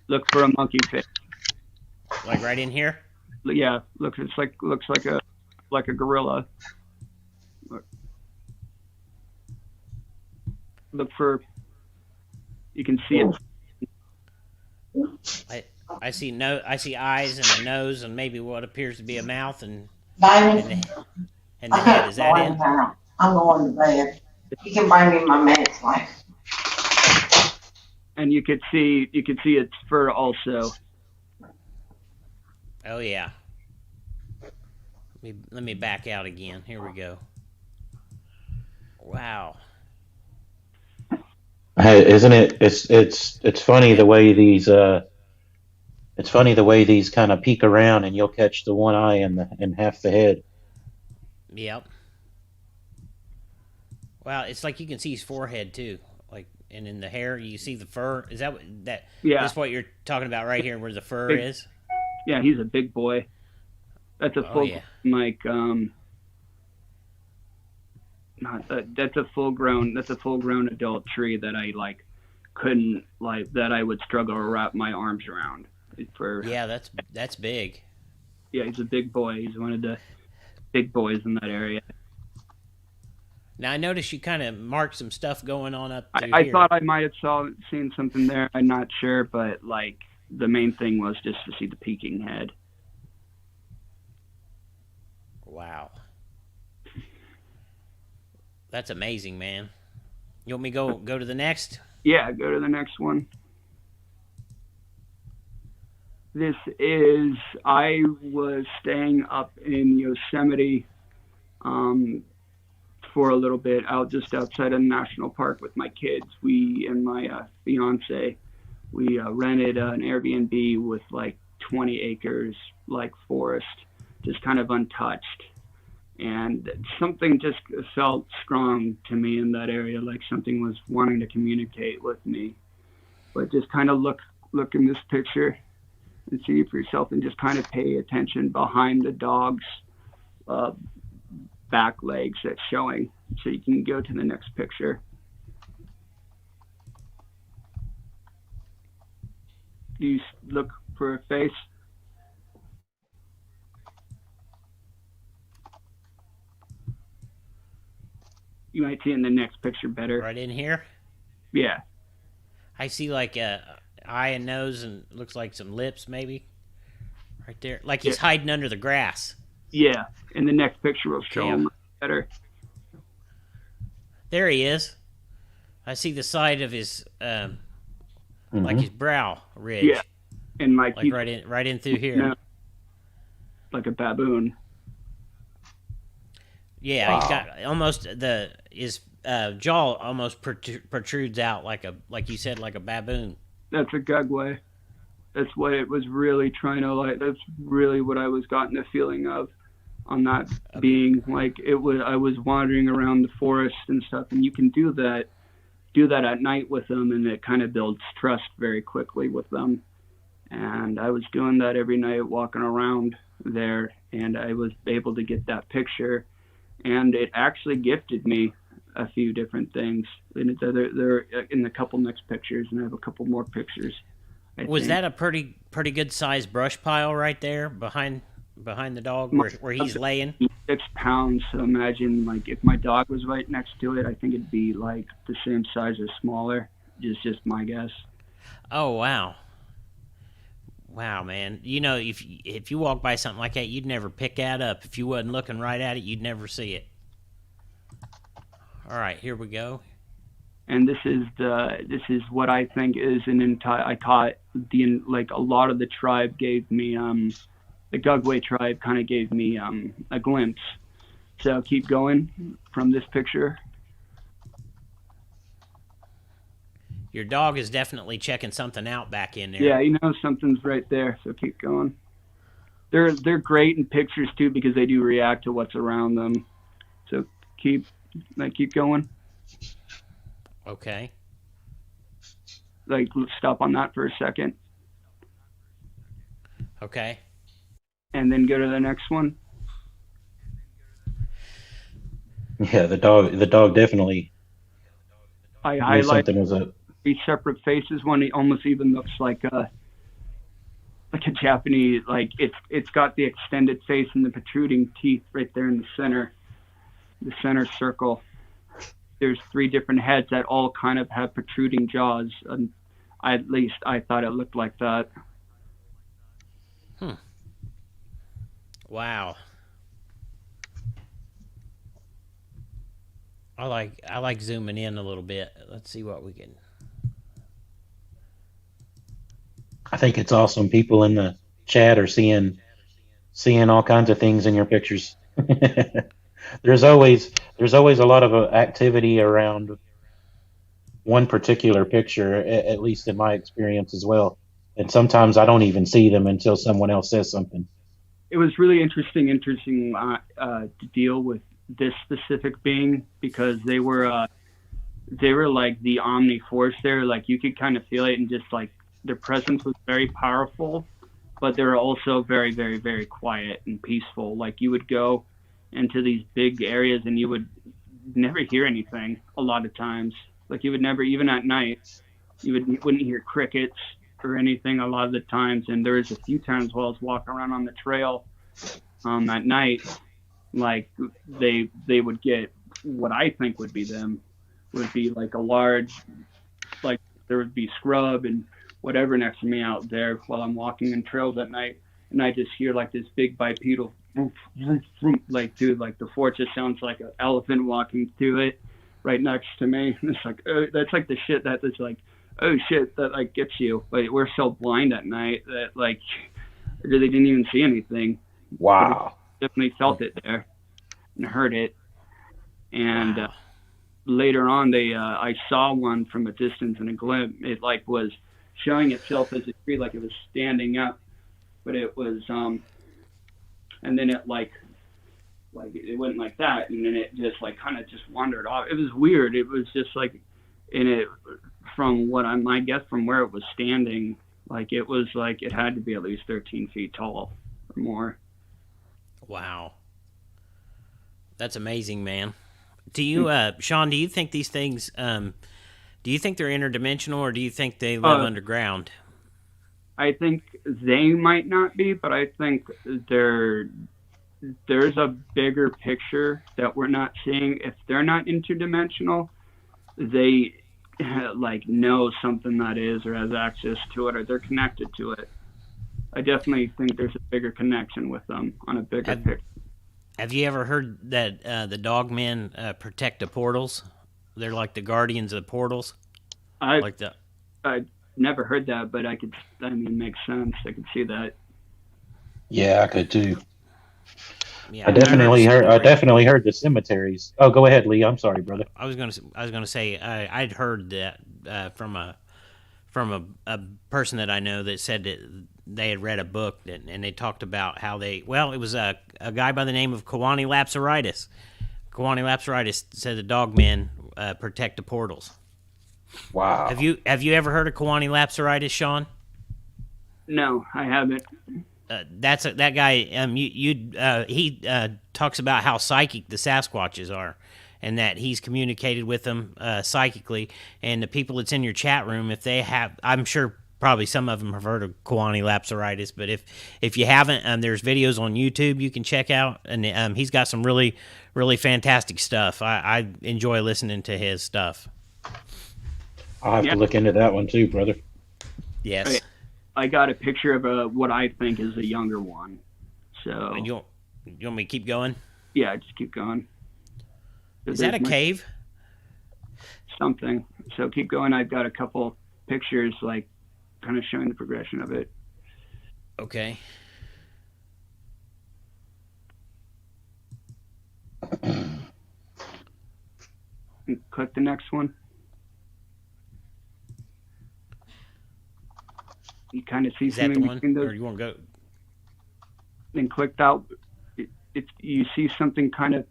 Look for a monkey face. Like right in here? Yeah, looks like a gorilla. Look for. You can see it. I see eyes and a nose and maybe what appears to be a mouth and Baby, the head. Is that it? I'm going to bed. You can bring me my meds, like. And you could see its fur also. Oh yeah. Let me back out again. Here we go. Wow. Hey, isn't it? It's funny the way these kind of peek around and you'll catch the one eye and half the head. Yep. Wow, it's like you can see his forehead too, like, and in the hair you see the fur. Is that that? Yeah. That's what you're talking about right here, where the fur Big- is. Yeah, he's a big boy. That's a full like that's a full grown adult tree that I like couldn't like that I would struggle to wrap my arms around. Yeah, that's big. Yeah, he's a big boy. He's one of the big boys in that area. Now I noticed you kind of marked some stuff going on up through I here. thought I might have seen something there. I'm not sure, but like the main thing was just to see the peeking head. Wow. That's amazing, man. You want me to go to the next? Yeah, go to the next one. This is, I was staying up in Yosemite for a little bit, just outside of the national park with my kids. We and my fiance, we rented an Airbnb with like 20 acres, like forest, just kind of untouched. And something just felt strong to me in that area, like something was wanting to communicate with me. But just kind of look in this picture and see for yourself, and just kind of pay attention behind the dog's back legs that's showing. So you can go to the next picture. You look for a face. You might see in the next picture better. Right in here? Yeah. I see like a eye and nose and looks like some lips maybe. Right there. Like he's hiding under the grass. Yeah. And the next picture will show him better. There he is. I see the side of his like his brow ridge. Yeah, and like right in through here. You know, like a baboon. Yeah, he's got almost his jaw almost protrudes out like you said, like a baboon. That's a gugway. That's what it was really trying to like. That's really what I was gotten the feeling of on that being like it was. I was wandering around the forest and stuff, and you can do that at night with them, and it kind of builds trust very quickly with them. And I was doing that every night, walking around there, and I was able to get that picture, and it actually gifted me a few different things. And they're in the couple next pictures, and I have a couple more pictures. Was that a pretty good sized brush pile right there behind the dog where he's laying? 6 pounds. So imagine like if my dog was right next to it, I think it'd be like the same size or smaller. Just my guess. Oh wow. Wow, man. You know, if you walk by something like that, you'd never pick that up. If you wasn't looking right at it, you'd never see it. All right, here we go. And this is what I think is an entire. I caught a lot of the tribe gave me the Gugway tribe kind of gave me a glimpse. So keep going from this picture. Your dog is definitely checking something out back in there. Yeah, something's right there. So keep going. They're great in pictures too because they do react to what's around them. So keep going. Okay. Like, let's stop on that for a second. Okay. And then go to the next one. Yeah, the dog definitely. I highlight something was up. 3 separate faces. One almost even looks like a Japanese. Like it's got the extended face and the protruding teeth right there in the center circle. There's 3 different heads that all kind of have protruding jaws. And at least I thought it looked like that. Wow. I like zooming in a little bit. Let's see what we can. I think it's awesome. People in the chat are seeing all kinds of things in your pictures. There's always a lot of activity around one particular picture, at least in my experience as well. And sometimes I don't even see them until someone else says something. It was really interesting to deal with this specific being because they were like the omni force there. Like you could kind of feel it, and just like their presence was very powerful, but they were also very, very, very quiet and peaceful. Like you would go into these big areas and you would never hear anything a lot of times. Like you would never, even at night, wouldn't hear crickets or anything a lot of the times. And there was a few times while I was walking around on the trail at night, like they would get what I think would be like a large, like there would be scrub and whatever next to me out there while I'm walking in trails at night. And I just hear like this big bipedal, like dude, like the fort just sounds like an elephant walking through it right next to me. And it's like, oh, that's like the shit that is like, oh shit, that like gets you. But we're so blind at night that like I really didn't even see anything. Wow. Definitely felt it there and heard it. And later on, I saw one from a distance in a glimpse. It like was showing itself as a tree, like it was standing up, but it was and then it like it went like that, and then it just like kind of just wandered off. It was weird. It was just like in it from what I guess from where it was standing, like it was like it had to be at least 13 feet tall or more. Wow. That's amazing, man. Do you, Sean, do you think these things, do you think they're interdimensional, or do you think they live underground? I think they might not be, but I think there's a bigger picture that we're not seeing. If they're not interdimensional, they like know something that is, or has access to it, or they're connected to it. I definitely think there's a bigger connection with them on a bigger picture. Have you ever heard that the dogmen protect the portals? They're like the guardians of the portals. never heard that, but I mean, it makes sense. I could see that. Yeah, I could too. Yeah, I definitely heard a heard. I story. definitely heard the cemeteries. Oh, go ahead, Lee. I'm sorry, brother. I was gonna say I'd heard that from a person that I know that said that they had read a book and they talked about how it was a guy by the name of Kawani Lapsaritis. Kawani Lapsaritis said the dogmen protect the portals. Wow. Have you ever heard of Kawani Lapsaritis, Sean? No, I haven't. That guy. He talks about how psychic the Sasquatches are, and that he's communicated with them psychically. And the people that's in your chat room, if they have, I'm sure probably some of them have heard of Kawani Lapsaritis, but if you haven't, there's videos on YouTube you can check out, and he's got some really, really fantastic stuff. I enjoy listening to his stuff. I'll have to look into that one too, brother. Yes. I got a picture of what I think is a younger one. So And you want me to keep going? yeah, just keep going. Is that a cave? Something. So keep going. I've got a couple pictures, like, kind of showing the progression of it. Okay. And click the next one. You kind of see Is that the something one? between those. Or you want to go? Then clicked out. You see something kind of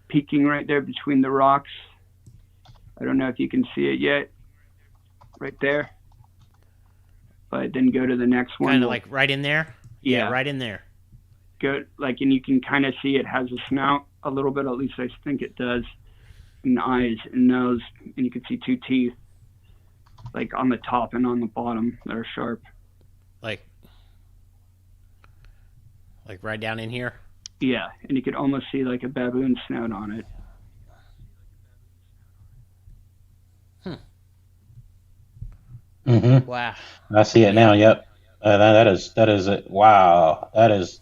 peeking right there between the rocks. I don't know if you can see it yet. Right there. But then go to the next one. Kind of like right in there? Yeah. Right in there. Go, like, and you can kind of see it has a snout a little bit, at least I think it does, and eyes and nose, and you can see two teeth, like on the top and on the bottom that are sharp. Like right down in here? Yeah, and you could almost see like a baboon snout on it. Mm-hmm. Wow. I see it now. Yep. That is it. Wow. That is.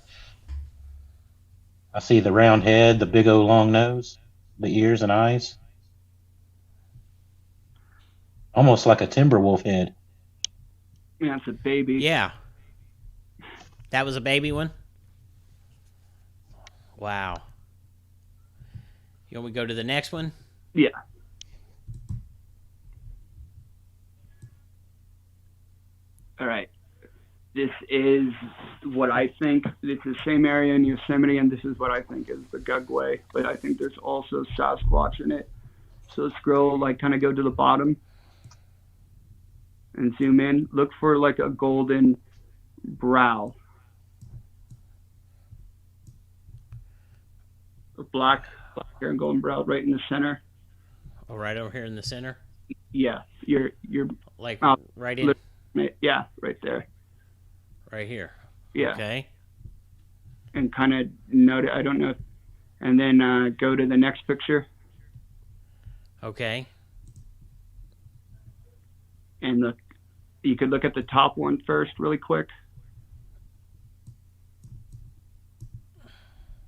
I see the round head, the big old long nose, the ears and eyes. Almost like a timber wolf head. Yeah, it's a baby. Yeah. That was a baby one? Wow. You want me to go to the next one? Yeah. All right. This is what I think. It's the same area in Yosemite, and this is what I think is the Gugway. But I think there's also Sasquatch in it. So scroll, like, kind of go to the bottom and zoom in. Look for like a golden brow. A black hair and golden brow right in the center. Oh, right over here in the center? Yeah, you're Like right in? Yeah, right there. Right here. Yeah. Okay. And kind of note it. I don't know. And then go to the next picture. Okay. And you could look at the top one first really quick.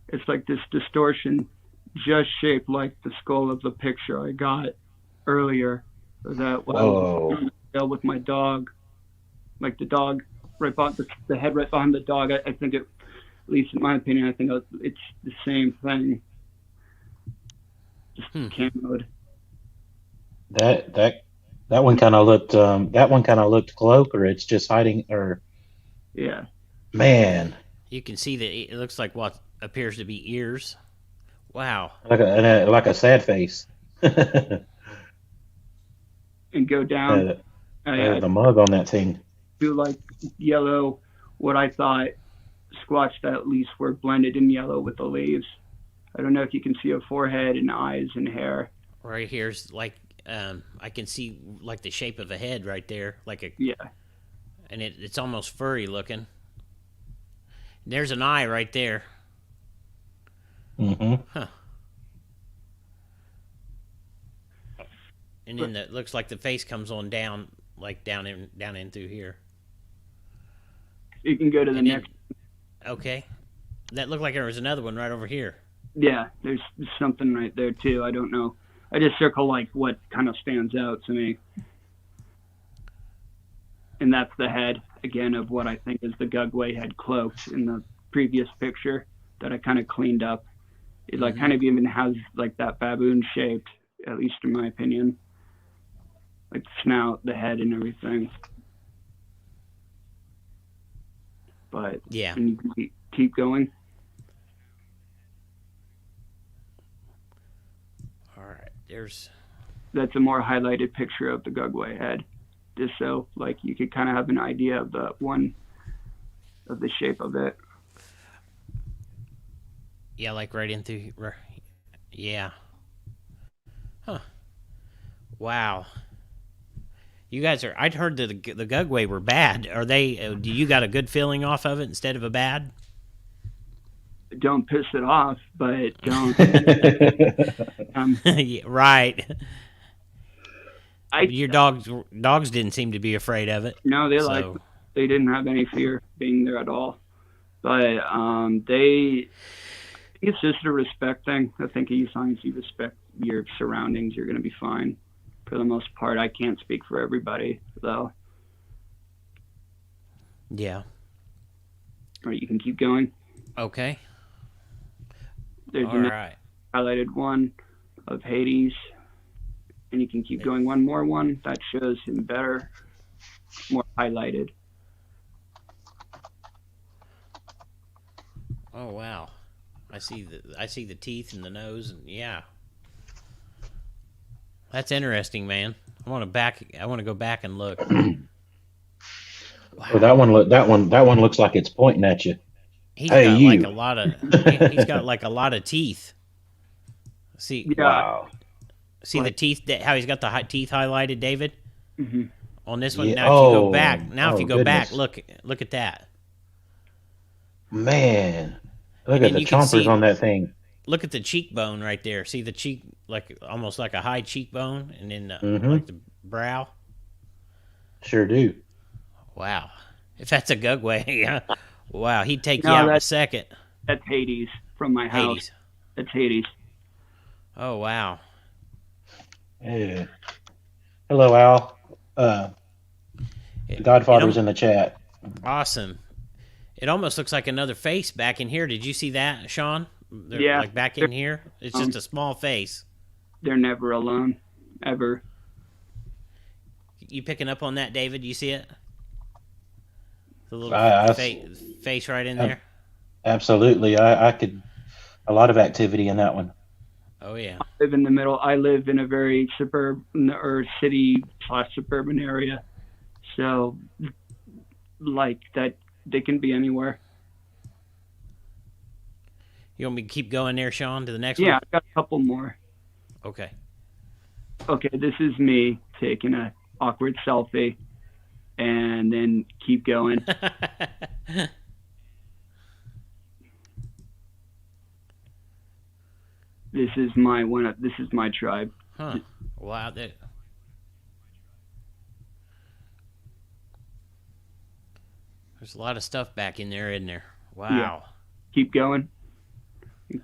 It's like this distortion just shaped like the skull of the picture I got earlier. That was with my dog. Like the dog right behind the head right behind the dog. I think it, at least in my opinion, I think it's the same thing. Just camoed. That one kind of looked cloak, or it's just hiding, or yeah. Man, you can see that it looks like what appears to be ears. Wow. Like a sad face. And go down. The mug on that thing. Do like yellow, what I thought Squatch that at least were blended in yellow with the leaves. I don't know if you can see a forehead and eyes and hair. Right here's like I can see like the shape of a head right there, like a and it's almost furry looking. There's an eye right there. Mm-hmm. Huh. And then it looks like the face comes on down, like down in through here. You can go to the next. Okay. That looked like there was another one right over here. Yeah, there's something right there too. I don't know. I just circle like what kind of stands out to me. and that's the head again of what I think is the Gugway head cloaked in the previous picture that I kind of cleaned up. It like kind of even has like that baboon shaped, at least in my opinion, like the snout, the head, and everything. But Yeah. and you can keep going. All right. That's a more highlighted picture of the Gugway head, just so like you could kind of have an idea of the shape of it. Yeah, like right in through. Yeah. Huh. Wow. You guys are. I'd heard that the Gugway were bad. Are they? Do you got a good feeling off of it instead of a bad? Don't piss it off, but don't. Yeah, right. I Your dogs didn't seem to be afraid of it. No, they so. they didn't have any fear being there at all. But it's just a respect thing. I think as long as you respect your surroundings, you're going to be fine. For the most part, I can't speak for everybody, though. Yeah. All right, you can keep going. Okay. There's All right. Highlighted one of Hades, and you can keep going. One more one that shows him better, more highlighted. Oh wow, I see the teeth and the nose, and yeah, that's interesting, man. I want to go back and look. Wow. Well, that one looks like it's pointing at you. He's Hey, got you. like a lot of he's got like a lot of teeth. See, Yeah. Wow. see the teeth, how he's got the teeth highlighted, David. Mm-hmm. On this one, Yeah. now if you go Oh. back, if you go back, Goodness. look at that. Man, look And at then the you can chompers see- on that thing. Look at the cheekbone right there. See the cheek, like almost like a high cheekbone, and then Mhm. like the brow. Sure do. Wow, if that's a Gugway, wow, he'd take you No, out in a that's- second. That's Hades from my house. Hades. That's Hades. Oh wow. Yeah. Hello, Al. The Godfather's in the chat. Awesome. It almost looks like another face back in here. Did you see that, Sean? Yeah. Like back in here? It's just a small face. They're never alone, ever. You picking up on that, David? You see it? The little I- face right in there? Absolutely. I could. A lot of activity in that one. Oh, yeah. I live in the middle. I live in a very suburban or city/suburban area. So, like that, they can be anywhere. You want me to keep going there, Sean, to the next Yeah, one? I've got a couple more. Okay. Okay, this is me taking a awkward selfie, and then keep going. This is my tribe. Huh. Wow. There's a lot of stuff back in there, isn't there? Wow. Yeah. Keep going.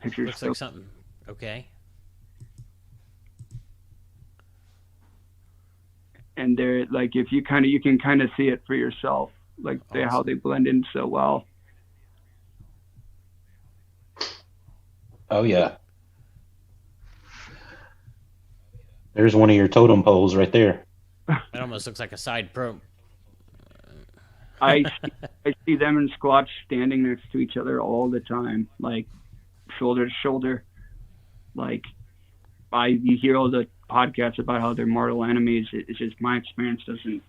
Pictures. Looks like something. Okay. And they're like, if you can kind of see it for yourself, like how they blend in so well. Oh yeah. There's one of your totem poles right there. It almost looks like a side pro. I see them and Squatch standing next to each other all the time, like shoulder to shoulder. Like you hear all the podcasts about how they're mortal enemies. It's just my experience doesn't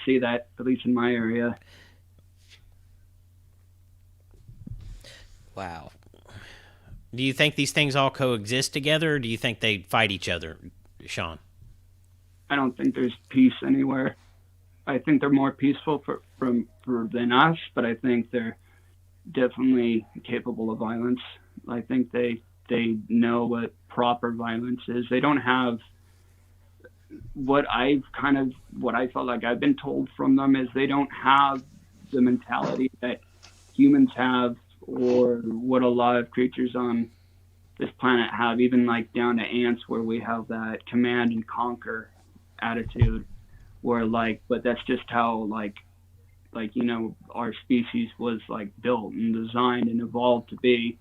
see that, at least in my area. Wow. Do you think these things all coexist together, or do you think they fight each other, Sean? I don't think there's peace anywhere. I think they're more peaceful than us, but I think they're definitely capable of violence. I think they know what proper violence is. They don't have what I felt like I've been told from them is they don't have the mentality that humans have, or what a lot of creatures on this planet have, even like down to ants, where we have that command and conquer attitude. or like, but that's just how like our species was like built and designed and evolved to be.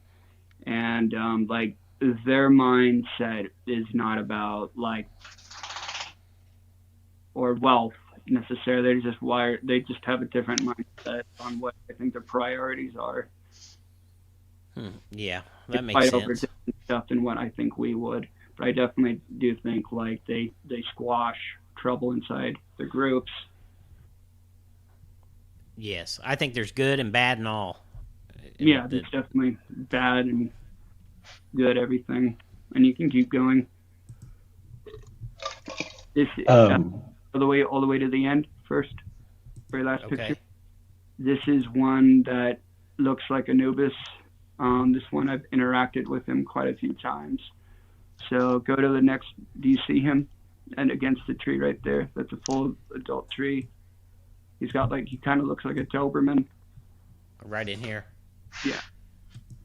And like their mindset is not about like or wealth necessarily. They're just wired. They just have a different mindset on what I think their priorities are. Yeah, that They makes fight over sense. different stuff than what I think we would. But I definitely do think like they squash trouble inside the groups. Yes, I think there's good and bad and all. Yeah, there's definitely bad and good everything, and you can keep going. This Um, all the way to the end first, very last Okay. picture. This is one that looks like Anubis. This one I've interacted with him quite a few times. So go to the next. Do you see him? And against the tree right there, that's a full adult tree. He's got like, he kind of looks like a Doberman. Right in here. Yeah.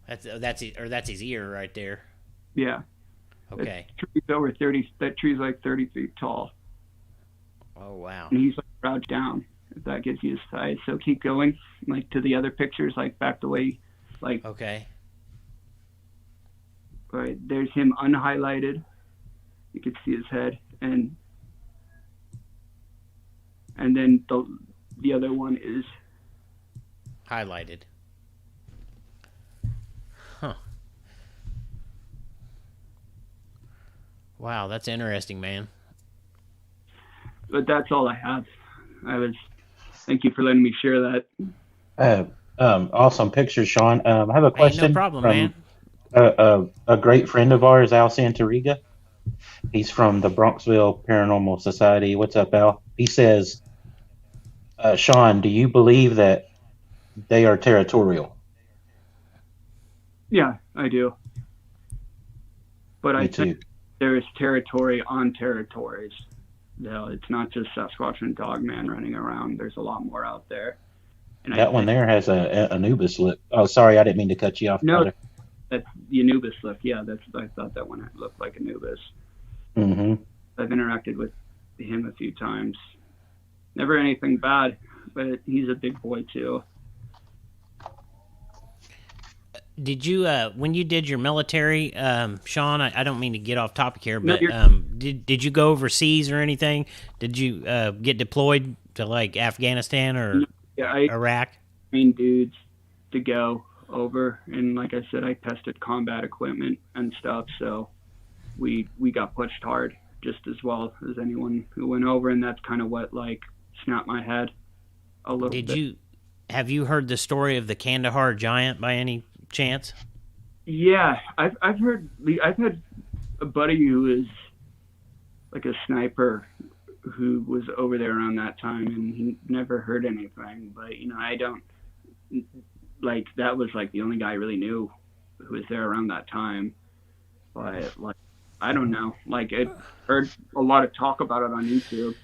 That's his ear right there. Yeah. Okay. That tree's over 30. That tree's like 30 feet tall, Oh wow. and he's like crouched down. If that gives you a size. So keep going, like to the other pictures, like back the way, like Okay. right there's him unhighlighted. You can see his head, and then the other one is Highlighted. Huh. Wow, that's interesting, man. but that's all I have. Thank you for letting me share that. awesome picture, Sean. I have a Hey, question no problem, from man. a great friend of ours, Al Santariga. He's from the Bronxville Paranormal Society. What's up, Al? He says, Sean, do you believe that they are territorial? Yeah, I do. But Me I too. think there's territory on territories. No, it's not just Sasquatch and Dogman running around. There's a lot more out there. And That one there has a Anubis look. Oh, sorry, I didn't mean to cut you off, No, brother. that's the Anubis look. Yeah, I thought that one looked like Anubis. Mm-hmm. I've interacted with him a few times. Never anything bad, but he's a big boy too. Did you when you did your military, Sean? I don't mean to get off topic here, No, but you're- did you go overseas or anything? Did you get deployed to like Afghanistan or Yeah, I Iraq? trained dudes to go over, and like I said, I tested combat equipment and stuff. So we got pushed hard just as well as anyone who went over, and that's kind of what like snapped my head a little bit. Have you heard the story of the Kandahar giant by any chance? Yeah, I've heard. I've had a buddy who is like a sniper who was over there around that time, and he never heard anything. But I don't like that was like the only guy I really knew who was there around that time. But like I don't know. Like I heard a lot of talk about it on YouTube.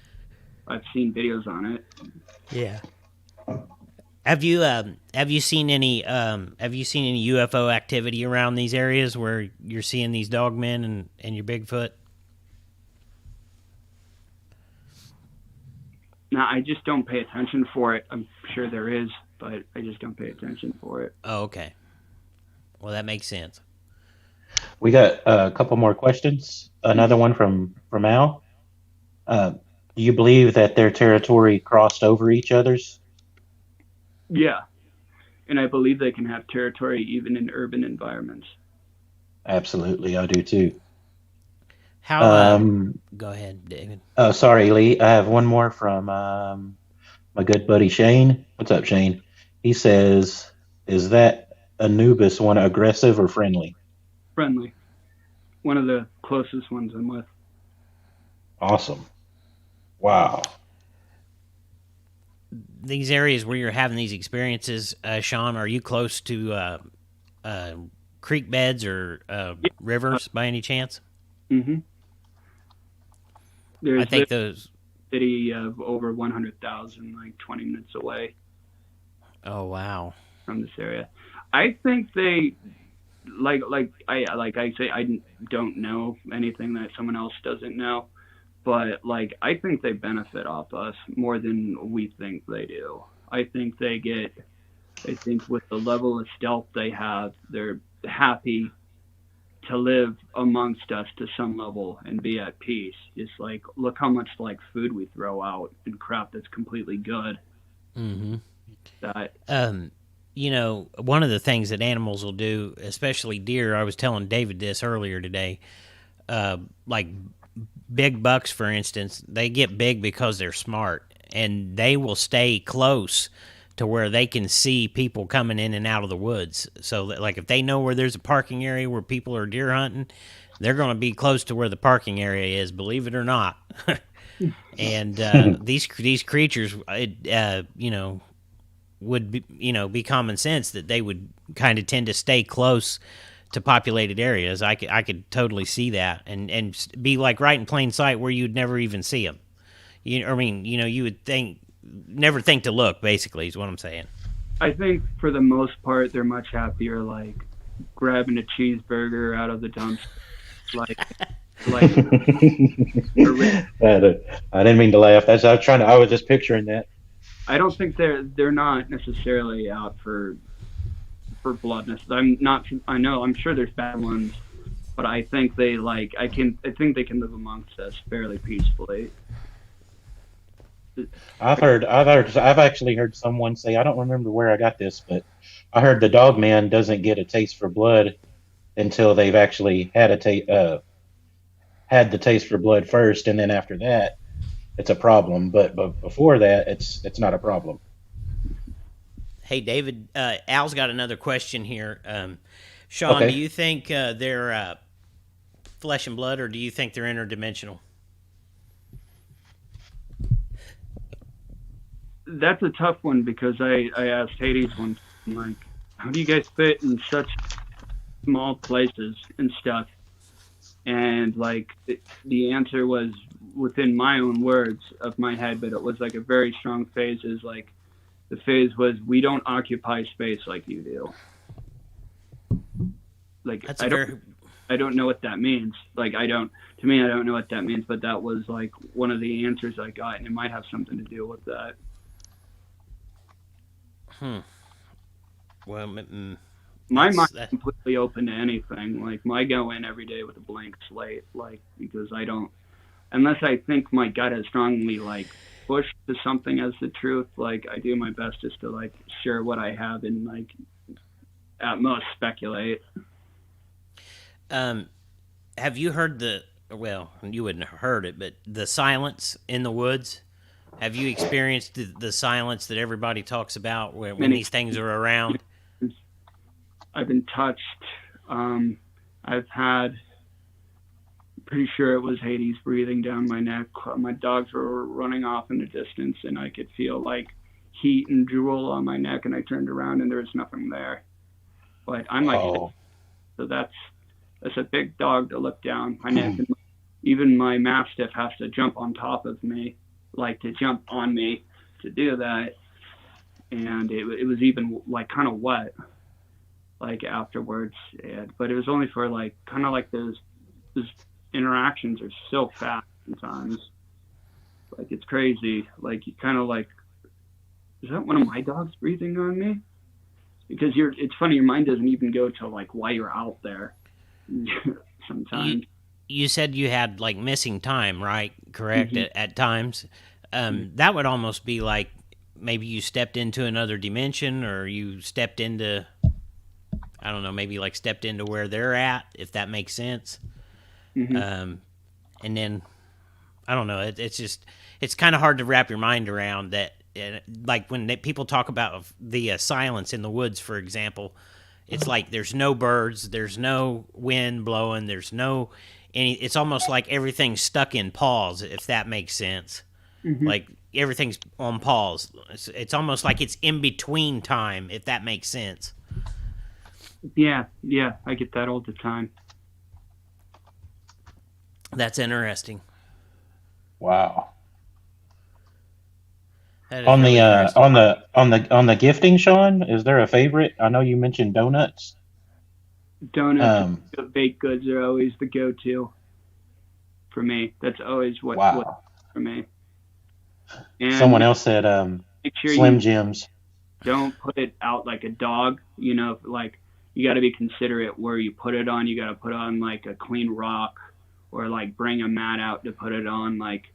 I've seen videos on it. Yeah. Have you seen any UFO activity around these areas where you're seeing these dogmen and your Bigfoot? Now I just don't pay attention for it. I'm sure there is, but I just don't pay attention for it. Oh, okay. Well, that makes sense. We got a couple more questions. Another one from Al. Do you believe that their territory crossed over each other's? Yeah, and I believe they can have territory even in urban environments. Absolutely, I do too. How? Go ahead, David. Oh, sorry, Lee. I have one more from my good buddy Shane. What's up, Shane? He says, "Is that Anubis one aggressive or friendly?" Friendly. One of the closest ones I'm with. Awesome. Wow. These areas where you're having these experiences, Sean, are you close to creek beds or rivers by any chance? Mm-hmm. There's I think a those. city of over 100,000, like 20 minutes away Oh wow. from this area. I think they, like I say, I don't know anything that someone else doesn't know, but like I think they benefit off us more than we think they do. I think with the level of stealth they have, they're happy to live amongst us to some level and be at peace. It's like, look how much like food we throw out and crap that's completely good. Mm-hmm. That You know, one of the things that animals will do, especially deer, I was telling David this earlier today, like big bucks, for instance, they get big because they're smart, and they will stay close to where they can see people coming in and out of the woods. So, that, like, if they know where there's a parking area where people are deer hunting, they're going to be close to where the parking area is, believe it or not. And these creatures, you know, would be, you know, be common sense that they would kind of tend to stay close to populated areas. I could totally see that, and be like right in plain sight where you'd never even see them. I mean, you know, you would never think to look. Basically, is what I'm saying. I think for the most part, they're much happier like grabbing a cheeseburger out of the dumpster, like. I didn't mean to laugh. I was just picturing that. I don't think they're not necessarily out for bloodness. I'm sure there's bad ones, but I think I think they can live amongst us fairly peacefully. I've actually heard someone say, I don't remember where I got this, but I heard the dog man doesn't get a taste for blood until they've actually had the taste for blood first, and then after that, it's a problem. But before that, it's not a problem. Hey, David, Al's got another question here. Sean, Okay. Do you think they're flesh and blood, or do you think they're interdimensional? That's a tough one because I asked Hades once, I'm like, how do you guys fit in such small places and stuff? And like the answer was within my own words of my head, but it was like a very strong phase. Is like the phase was, we don't occupy space like you do. Like I don't know what that means. Like I don't know what that means, but that was like one of the answers I got, and it might have something to do with that. Well, my mind's completely open to anything. Like I go in every day with a blank slate, like, because I don't, unless I think my gut has strongly like pushed to something as the truth, like I do my best just to like share what I have and like at most speculate. Have you heard well, you wouldn't have heard it, but the silence in the woods? Have you experienced the silence that everybody talks about when these things are around? I've been touched. I've had, pretty sure it was Hades breathing down my neck. My dogs were running off in the distance, and I could feel like heat and drool on my neck, and I turned around and there was nothing there. But I'm like, so that's a big dog to look down my neck. And even my mastiff has to jump on top of me, like to jump on me to do that. And it was even like kind of wet, like afterwards. But it was only for like kind of like those interactions are so fast sometimes. Like it's crazy. Like you kind of like, is that one of my dogs breathing on me? Because it's funny, your mind doesn't even go to like why you're out there. Sometimes. You said you had like missing time, right? Correct. Mm-hmm. At times, that would almost be like maybe you stepped into another dimension, or you stepped into, I don't know, maybe like stepped into where they're at, if that makes sense. Mm-hmm. And then I don't know. It's kind of hard to wrap your mind around that. Like when people talk about the silence in the woods, for example, it's like there's no birds, there's no wind blowing, there's no any. It's almost like everything's stuck in pause, if that makes sense. Mm-hmm. Like everything's on pause. It's almost like it's in between time, if that makes sense. Yeah, I get that all the time. That's interesting. Wow. That is On really interesting. on the gifting, Sean, is there a favorite? I know you mentioned donuts. Donuts, baked goods are always the go-to. for me. That's always what Wow. for me. And Someone else said make sure Slim you Jims. don't put it out like a dog. You know, like you got to be considerate where you put it on. You got to put on like a clean rock, or like bring a mat out to put it on. Like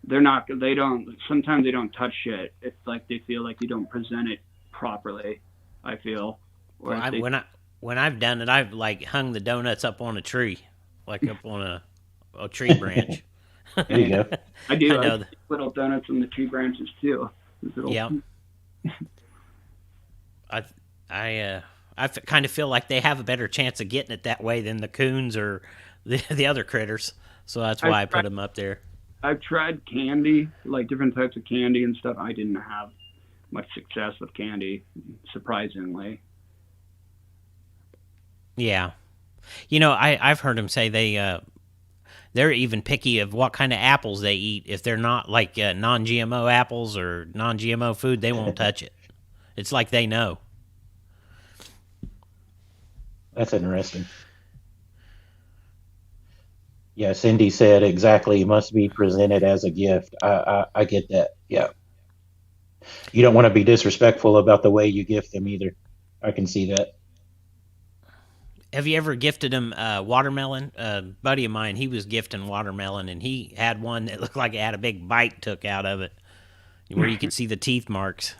sometimes they don't touch shit. It's like they feel like you don't present it properly, I feel. Or Well, when I've done it, I've like hung the donuts up on a tree, like up on a tree branch. There you go. I do. I know. Little donuts on the tree branches too. Yep. I kind of feel like they have a better chance of getting it that way than the coons or the other critters. So that's why I put them up there. I've tried candy, like different types of candy and stuff. I didn't have much success with candy, surprisingly. Yeah. You know, I've heard them say they're even picky of what kind of apples they eat. If they're not like non-GMO apples or non-GMO food, they won't touch it. It's like they know. That's interesting. Yeah, Cindy said exactly. It must be presented as a gift. I get that. Yeah. You don't want to be disrespectful about the way you gift them either. I can see that. Have you ever gifted him watermelon? A buddy of mine, he was gifting watermelon, and he had one that looked like it had a big bite took out of it, where you could see the teeth marks.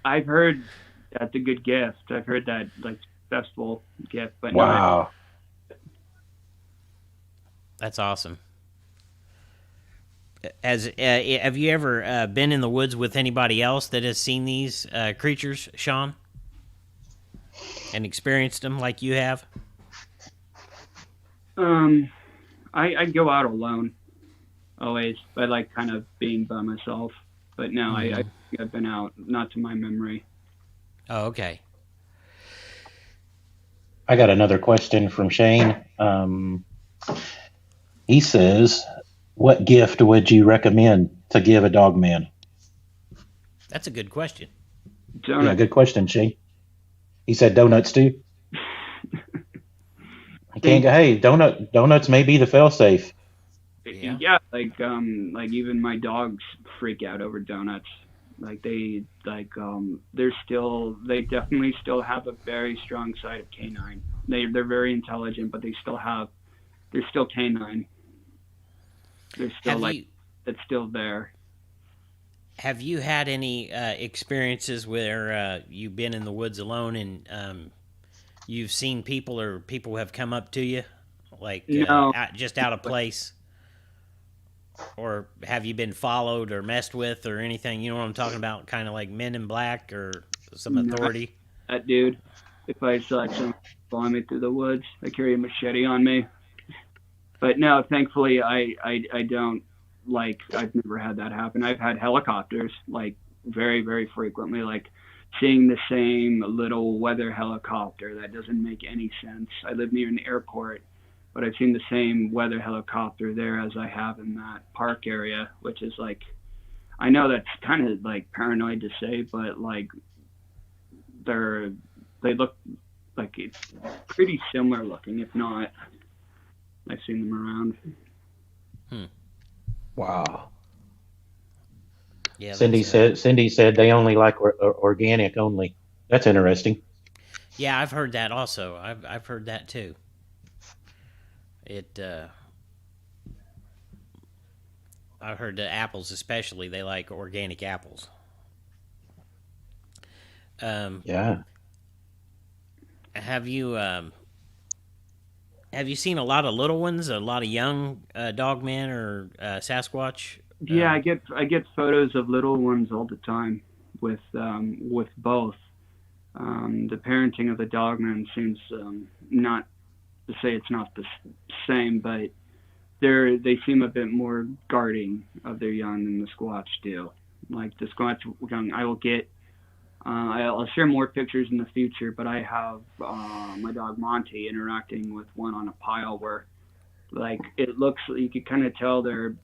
I've heard that's a good gift. I've heard that like successful gift, but wow. That's awesome. Have you ever been in the woods with anybody else that has seen these creatures, Sean? And experienced them like you have? I go out alone always. I like kind of being by myself, but no, I've been out, not to my memory. Oh, okay. I got another question from Shane. He says, what gift would you recommend to give a dog man? That's a good question. Donuts. Yeah, good question, Shane. He said donuts too. I can't go. Hey, donuts may be the fail-safe. Yeah, like even my dogs freak out over donuts. Like they definitely still have a very strong side of canine. They're very intelligent, but they're still canine. They're still it's still there. Have you had any experiences where you've been in the woods alone and you've seen people or people have come up to you, like no. Just out of place? Or have you been followed or messed with or anything? You know what I'm talking about? Kind of like Men in Black or some authority? That dude, if I saw someone follow me through the woods, I carry a machete on me. But no, thankfully, I don't. Like, I've never had that happen. I've had helicopters, like, very, very frequently, like, seeing the same little weather helicopter that doesn't make any sense. I live near an airport, but I've seen the same weather helicopter there as I have in that park area, which is, like, I know that's kind of, like, paranoid to say, but, like, they look like it's pretty similar looking, if not. I've seen them around. Wow. Yeah. Cindy said they only like organic only. That's interesting. Yeah, I've heard that also. I've heard that too. I've heard the apples especially, they like organic apples. Yeah. Have you seen a lot of little ones, a lot of young dogmen or Sasquatch? Yeah, I get photos of little ones all the time with both. The parenting of the dogman seems not to say it's not the same, but they seem a bit more guarding of their young than the Squatch do. Like the Squatch young, I will get. I'll share more pictures in the future, but I have my dog Monty interacting with one on a pile where, like, it looks, you can kind of tell they're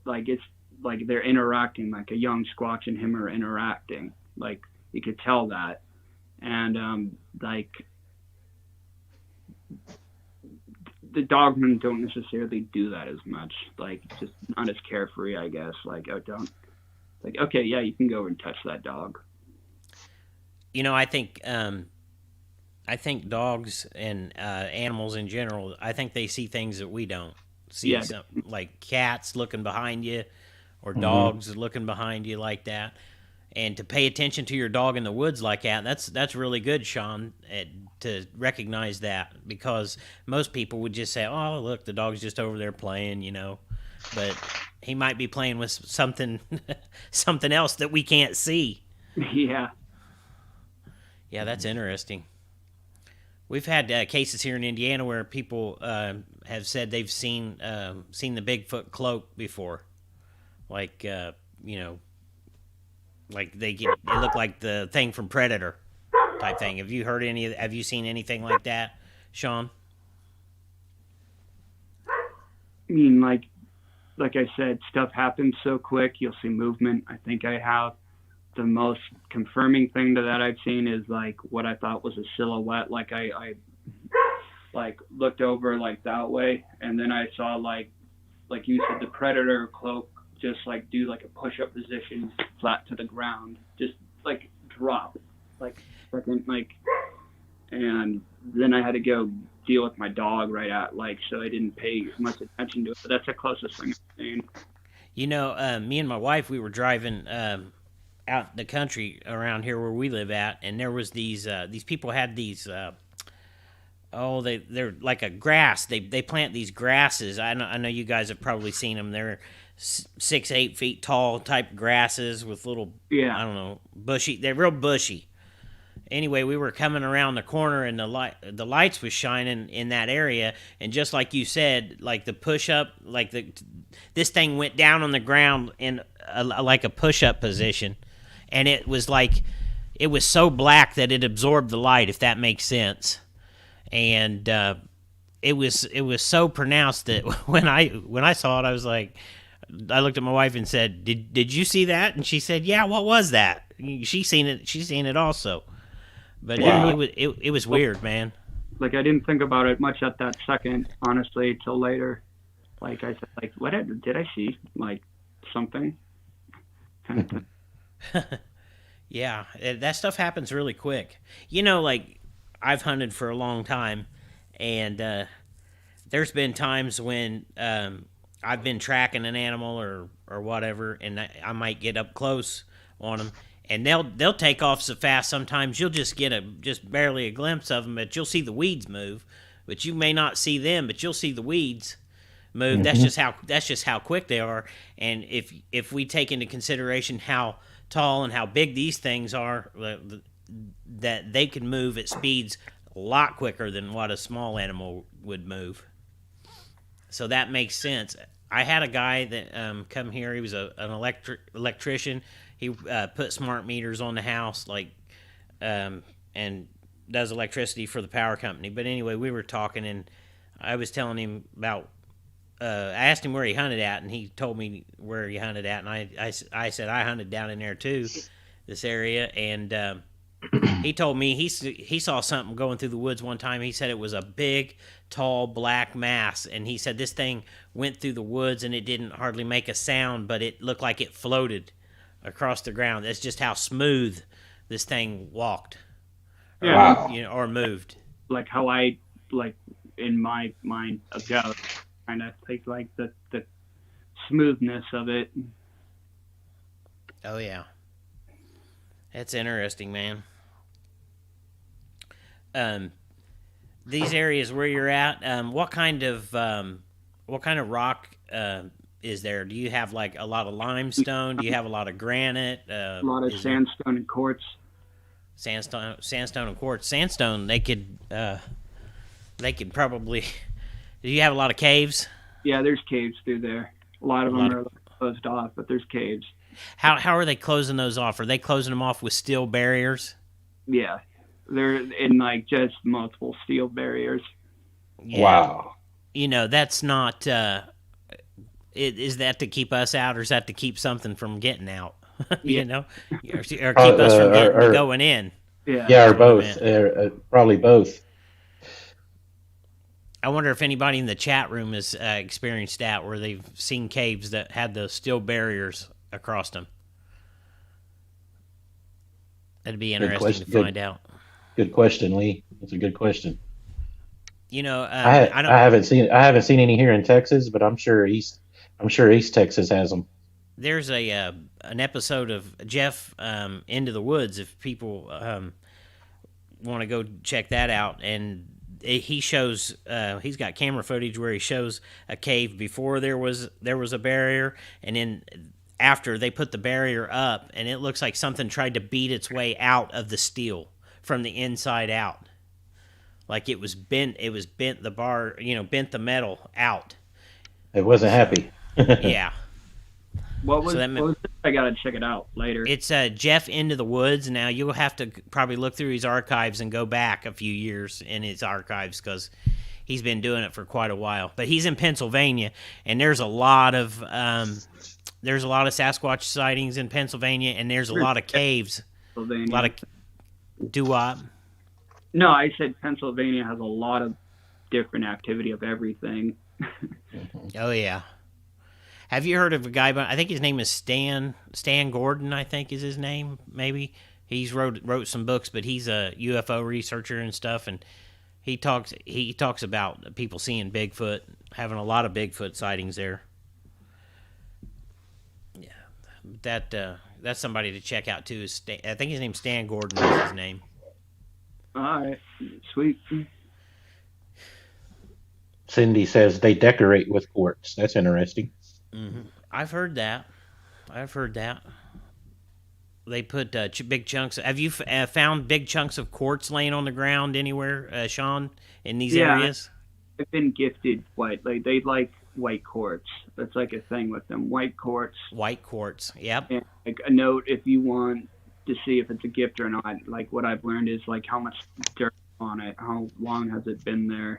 interacting, like a young Squatch and him are interacting. Like, you could tell that. And, the dogmen don't necessarily do that as much. Like, just not as carefree, I guess. Like, I don't. Like, okay, yeah, you can go and touch that dog. You know, I think dogs and animals in general, I think they see things that we don't see. Yeah. Like cats looking behind you, or dogs looking behind you like that. And to pay attention to your dog in the woods like that, that's really good, Sean, to recognize that, because most people would just say, "Oh, look, the dog's just over there playing," you know, but he might be playing with something else that we can't see. Yeah. Yeah, that's interesting. We've had cases here in Indiana where people have said they've seen the Bigfoot cloak before, like you know. Like it looked like the thing from Predator type thing. Have you seen anything like that, Sean? I mean, like I said, stuff happens so quick. You'll see movement. I think I have the most confirming thing to that I've seen is like what I thought was a silhouette. Like I like looked over like that way, and then I saw like you said, the Predator cloak just like do like a push-up position flat to the ground, just like drop like second, like, and then I had to go deal with my dog right at, like, so I didn't pay much attention to it, but that's the closest thing I've seen. You know, me and my wife, we were driving out the country around here where we live at, and there was these people had these they're like a grass, they plant these grasses. I know you guys have probably seen them. They're 6-8 feet tall type grasses with little, I don't know, bushy. They're real bushy. Anyway, we were coming around the corner, and the lights was shining in that area, and just like you said, like the push up, like this thing went down on the ground in like a push up position, and it was so black that it absorbed the light, if that makes sense, and it was so pronounced that when I saw it, I was like. I looked at my wife and said, "Did you see that?" And she said, "Yeah. What was that?" She's seen it also. But wow. it was weird, man. Like I didn't think about it much at that second, honestly, till later. Like I said, like what did I see? Like something. Kind of thing. Yeah, that stuff happens really quick. You know, like I've hunted for a long time, and there's been times when. I've been tracking an animal or whatever, and I might get up close on them, and they'll take off so fast. Sometimes you'll just get just barely a glimpse of them, but you'll see the weeds move, but you may not see them, but you'll see the weeds move. Mm-hmm. That's just how quick they are. And if we take into consideration how tall and how big these things are, that they can move at speeds a lot quicker than what a small animal would move. So that makes sense. I had a guy that come here. He was an electrician. He put smart meters on the house, like, and does electricity for the power company. But anyway, we were talking, and I was telling him about. I asked him where he hunted at, and he told me where he hunted at, and I said I hunted down in there too, this area, and he told me he saw something going through the woods one time. He said it was a big, tall, black mass, and he said this thing went through the woods, and it didn't hardly make a sound, but it looked like it floated across the ground. That's just how smooth this thing walked, or moved. Like how I, like in my mind, a ghost, kind of take like the smoothness of it. Oh yeah. That's interesting, man. These areas where you're at, what kind of rock is there? Do you have like a lot of limestone? Do you have a lot of granite? A lot of sandstone and quartz. Sandstone and quartz. Sandstone, they could probably. Do you have a lot of caves? Yeah, there's caves through there. A lot of them are closed off, but there's caves. How are they closing those off? Are they closing them off with steel barriers? Yeah, they're in like just multiple steel barriers. Yeah. Wow. You know, that's not. Is that to keep us out, or is that to keep something from getting out? You know, or keep us from going in? Yeah, or both. Probably both. I wonder if anybody in the chat room has experienced that, where they've seen caves that had the steel barriers across them. That'd be interesting to find out. Good question, Lee. That's a good question. You know, I haven't seen any here in Texas, but I'm sure East Texas has them. There's an episode of Jeff Into the Woods, if people want to go check that out, and he shows he's got camera footage where he shows a cave before there was a barrier, and then after they put the barrier up, and it looks like something tried to beat its way out of the steel from the inside out, like it was bent the bar, bent the metal out. It wasn't happy. Yeah. What was I gotta check it out later. It's Jeff Into the Woods. Now you'll have to probably look through his archives and go back a few years in his archives, because he's been doing it for quite a while. But he's in Pennsylvania, and there's a lot of Sasquatch sightings in Pennsylvania, and there's a lot of caves. A lot of doo-wop. No, I said Pennsylvania has a lot of different activity of everything. Oh yeah. Have you heard of a guy? I think his name is Stan Gordon. I think is his name. Maybe he's wrote some books, but he's a UFO researcher and stuff. And he talks about people seeing Bigfoot, having a lot of Bigfoot sightings there. Yeah, that's somebody to check out too. I think his name's Stan Gordon is his name. All right, sweet. Cindy says they decorate with quartz. That's interesting. Mm-hmm. I've heard that. They put big chunks. Have you found big chunks of quartz laying on the ground anywhere, Sean, in these areas? I've been gifted they like white quartz. That's like a thing with them. White quartz. White quartz. Yep. And like a note if you want to see if it's a gift or not. Like what I've learned is like how much dirt on it, how long has it been there.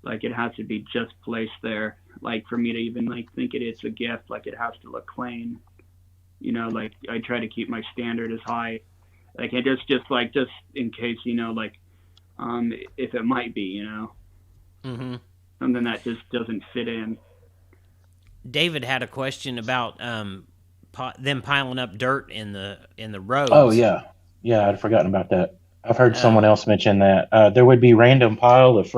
Like it has to be just placed there. Like for me to even like think it's a gift, like it has to look clean. Like I try to keep my standard as high. Like it just in case, if it might be, Mm-hmm. something that just doesn't fit in. David had a question about them piling up dirt in the roads. Oh yeah, I'd forgotten about that. I've heard someone else mention that there would be random pile of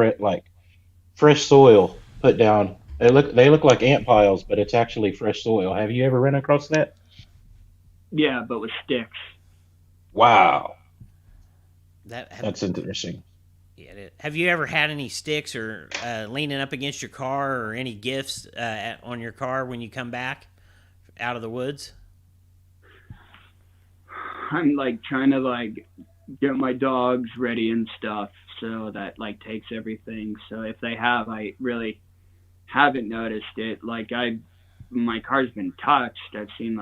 fresh soil put down. They look like ant piles, but it's actually fresh soil. Have you ever run across that? Yeah, but with sticks. Wow, That's interesting. Yeah. Have you ever had any sticks or leaning up against your car, or any gifts on your car when you come back out of the woods? I'm like trying to get my dogs ready and stuff, so that takes everything. So if they have, I really haven't noticed it. My car's been touched. I've seen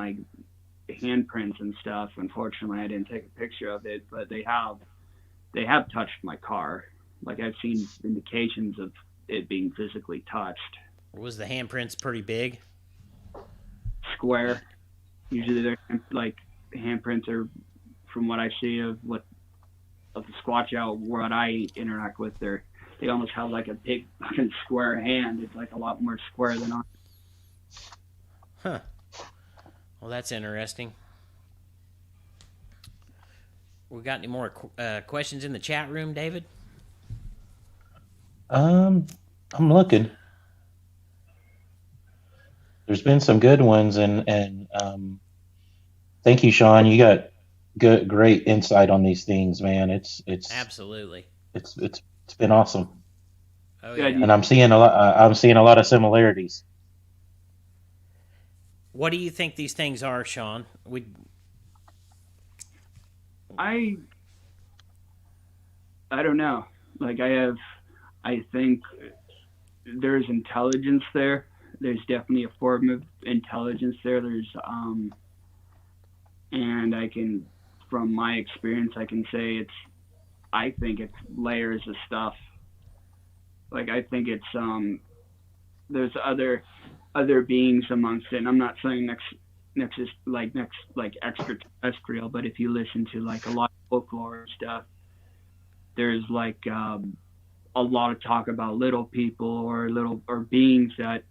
handprints and stuff. Unfortunately, I didn't take a picture of it, but they have touched my car. I've seen indications of it being physically touched. Was the handprints pretty big? Square. Usually they're handprints are, from what I see of the Squatch out what I interact with, they almost have a big fucking square hand. It's a lot more square than I. Huh. Well, that's interesting. We got any more questions in the chat room, David? I'm looking. There's been some good ones, and thank you, Sean. You got great insight on these things, man. It's absolutely. It's been awesome. Oh yeah. And I'm seeing a lot of similarities. What do you think these things are, Sean? I don't know. I think there's intelligence there. There's definitely a form of intelligence there. And from my experience, I can say I think it's layers of stuff. I think it's, there's other beings amongst it. And I'm not saying next extraterrestrial, but if you listen to a lot of folklore and stuff, there's a lot of talk about little people or beings that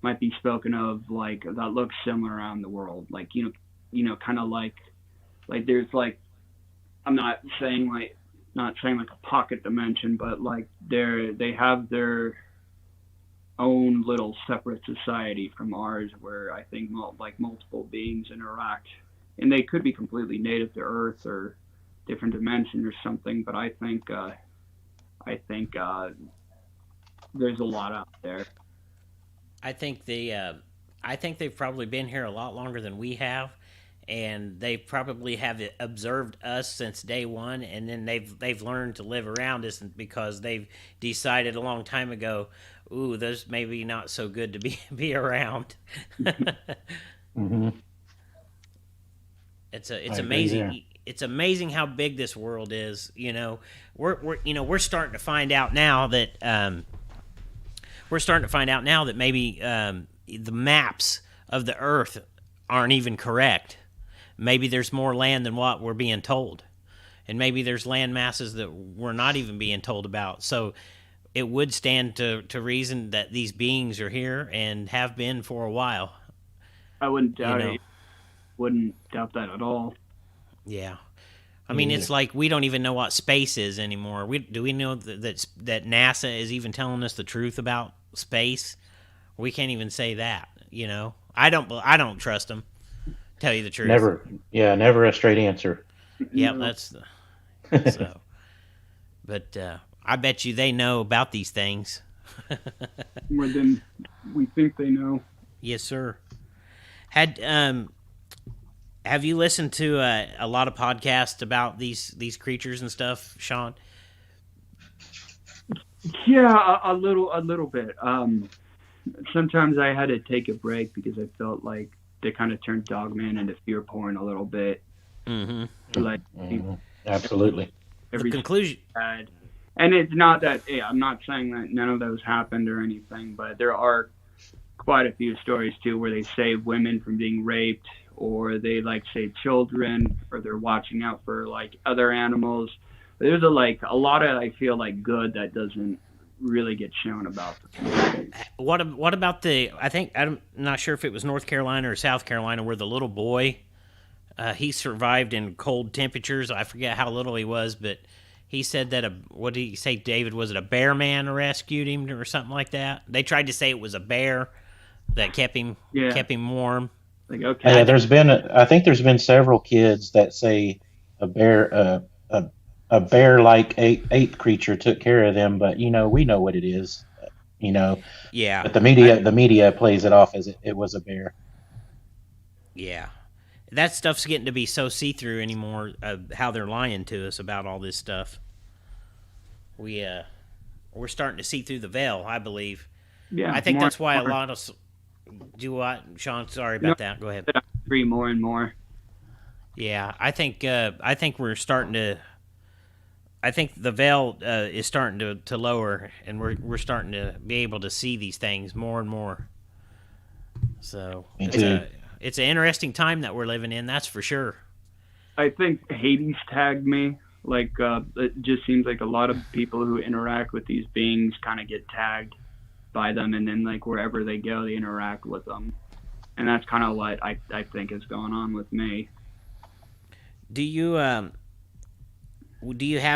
might be spoken of like that look similar around the world, like kind of like there's like, I'm not saying like a pocket dimension, but like they have their own little separate society from ours, where I think multiple beings interact, and they could be completely native to Earth or different dimension or something. But I think there's a lot out there. I think they've probably been here a lot longer than we have, and they probably have observed us since day one, and then they've learned to live around us because they've decided a long time ago, ooh, those maybe not so good to be around. Mm-hmm. It's amazing. It's amazing how big this world is. We're starting to find out now that maybe the maps of the Earth aren't even correct. Maybe there's more land than what we're being told, and maybe there's land masses that we're not even being told about. So it would stand to reason that these beings are here and have been for a while. I wouldn't doubt it. Wouldn't doubt that at all. Yeah. I mean, it's like we don't even know what space is anymore. Do we know that NASA is even telling us the truth about space? We can't even say that. I don't trust them. Tell you the truth. Never a straight answer. Yeah, that's so. But I bet you they know about these things. More than we think they know. Yes, sir. Have you listened to a lot of podcasts about these creatures and stuff, Sean? Yeah, a little bit. Sometimes I had to take a break because I felt like they kind of turned Dogman into fear porn a little bit. Mm-hmm. Absolutely. The conclusion. And it's not that, I'm not saying that none of those happened or anything, but there are quite a few stories too where they save women from being raped, or they save children, or they're watching out for other animals. There's a lot of, I feel good that doesn't really get shown about. What about I'm not sure if it was North Carolina or South Carolina, where the little boy, he survived in cold temperatures. I forget how little he was, but he said that what did he say, David? Was it a bear man rescued him or something like that? They tried to say it was a bear that kept him warm. Okay. I think there's been several kids that say a bear-like ape creature took care of them, but we know what it is. Yeah. But the media plays it off as it was a bear. Yeah. That stuff's getting to be so see-through anymore, how they're lying to us about all this stuff. We're starting to see through the veil, I believe. Yeah. I think that's why a lot of... Do what, Sean? Sorry about that. Go ahead. I agree more and more. Yeah, I think we're starting to... I think the veil is starting to lower, and we're starting to be able to see these things more and more. So it's an interesting time that we're living in, that's for sure. I think Hades tagged me. It just seems like a lot of people who interact with these beings kind of get tagged by them, and then wherever they go, they interact with them. And that's kind of what I think is going on with me. Do you have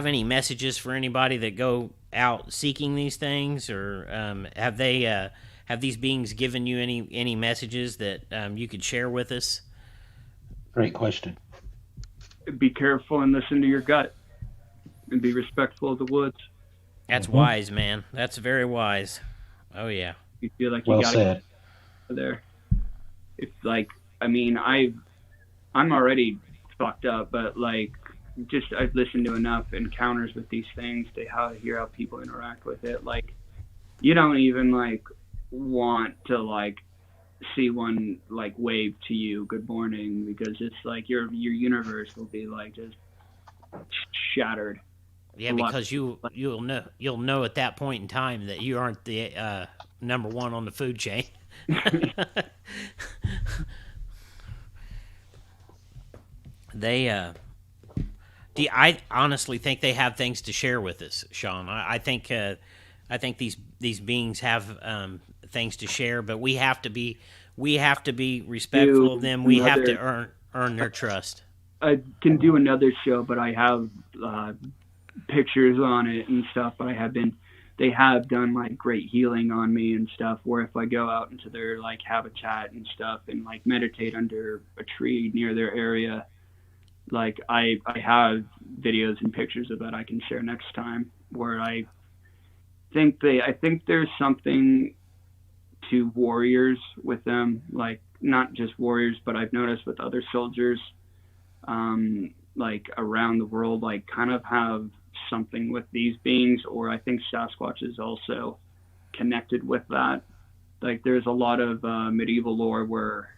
any messages for anybody that go out seeking these things, or have these beings given you any messages that you could share with us? Great question. Be careful and listen to your gut, and be respectful of the woods. That's wise, man. That's very wise. Oh yeah. You feel like you gotta go there. It's I'm already fucked up, but I've listened to enough encounters with these things to hear how people interact with it. You don't even want to see one wave to you good morning, because it's your universe will be just shattered. Yeah, because you'll know at that point in time that you aren't the number one on the food chain. I honestly think they have things to share with us, Sean. I think these beings have things to share, but we have to be respectful of them. We have to earn their trust. I can do another show, but I have pictures on it and stuff. But they have done like great healing on me and stuff. Where if I go out into their like habitat and stuff and like meditate under a tree near their area, like I have videos and pictures of that I can share next time. Where I think there's something to warriors with them, like not just warriors, but I've noticed with other soldiers, like around the world, like kind of have something with these beings, or I think Sasquatch is also connected with that. Like there's a lot of medieval lore where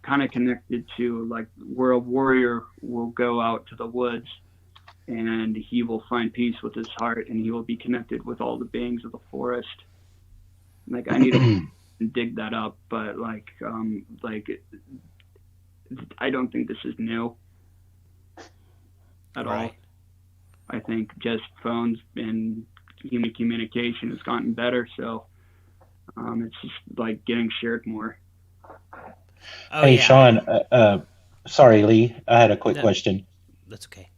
kind of connected to like where a warrior will go out to the woods and he will find peace with his heart and he will be connected with all the beings of the forest. Like I need to dig that up, but like I don't think this is new at all. I think just phones and human communication has gotten better, so it's just like getting shared more. Oh, hey, yeah. Sean, sorry, Lee, I had a quick question. That's okay.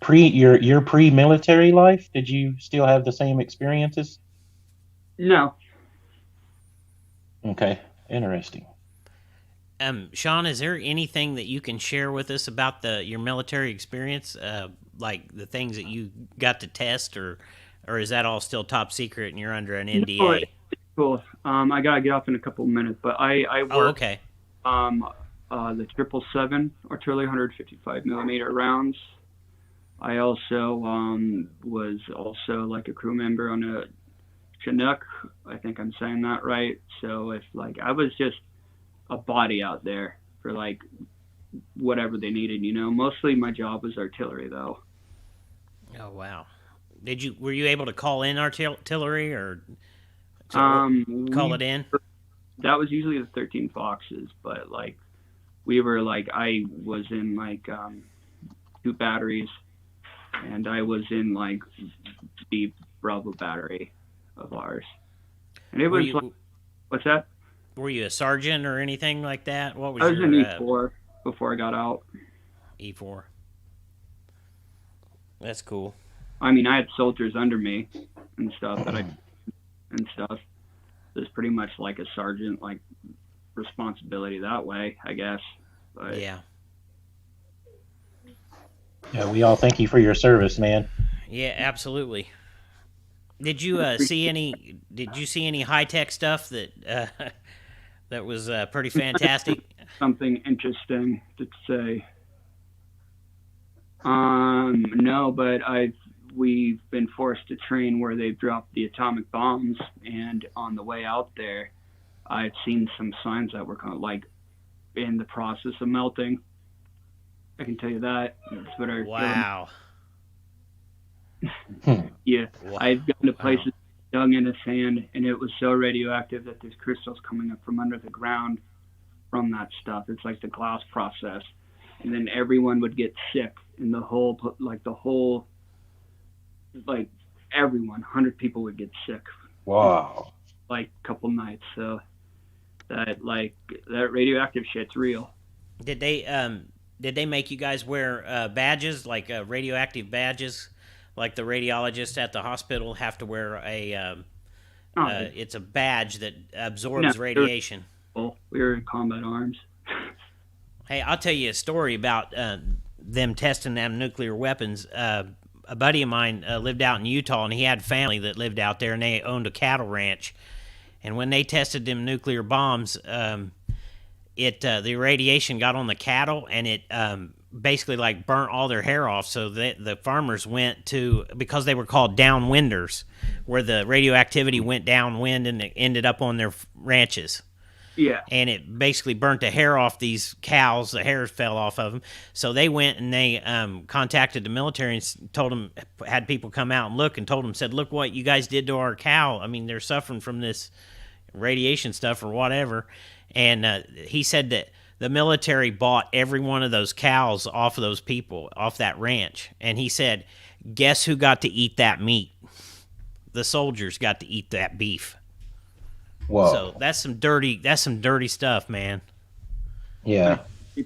Your pre-military life, did you still have the same experiences? No. Okay, interesting. Sean, is there anything that you can share with us about your military experience, like the things that you got to test, or is that all still top secret and you're under an NDA? No, it's cool. I gotta get off in a couple of minutes, but I work. Oh, okay. The 777 artillery 155 millimeter rounds. I also was also like a crew member on a Chinook. I think I'm saying that right. So if like I was just a body out there for like whatever they needed, Mostly my job was artillery though. Oh wow! Were you able to call in artillery or call it in? That was usually the 13 Foxes, but like we were like I was in like 2 batteries, and I was in like the Bravo battery of ours, and it was like, what's that? Were you a sergeant or anything like that? What was I was in E4 before I got out. E4. That's cool. I mean, I had soldiers under me and stuff and stuff. It was pretty much like a sergeant, like responsibility that way, I guess. But yeah. Yeah, we all thank you for your service, man. Yeah, absolutely. Did you see any high tech stuff that that was pretty fantastic? Something interesting to say. No, but we've been forced to train where they've dropped the atomic bombs, and on the way out there, I've seen some signs that were kind of like in the process of melting. I can tell you that. That's what wow. Yeah, wow. I've gone to places dug in the sand, and it was so radioactive that there's crystals coming up from under the ground from that stuff. It's like the glass process, and then everyone would get sick, and everyone, 100 people would get sick. Wow. Like a couple nights. So that radioactive shit's real. Did they make you guys wear badges, like radioactive badges, like the radiologists at the hospital have to wear it's a badge that absorbs radiation? We were in combat arms. Hey, I'll tell you a story about them testing them nuclear weapons. A buddy of mine lived out in Utah, and he had family that lived out there, and they owned a cattle ranch. And when they tested them nuclear bombs, the radiation got on the cattle, and it basically like burnt all their hair off. So the farmers went to, because they were called downwinders, where the radioactivity went downwind and it ended up on their ranches. Yeah. And it basically burnt the hair off these cows. The hair fell off of them. So they went and they contacted the military and told them, had people come out and look, and told them, said, look what you guys did to our cow. I mean, they're suffering from this radiation stuff or whatever. And he said that the military bought every one of those cows off of those people, off that ranch. And he said, guess who got to eat that meat? The soldiers got to eat that beef. Whoa. So that's some dirty stuff, man. Yeah.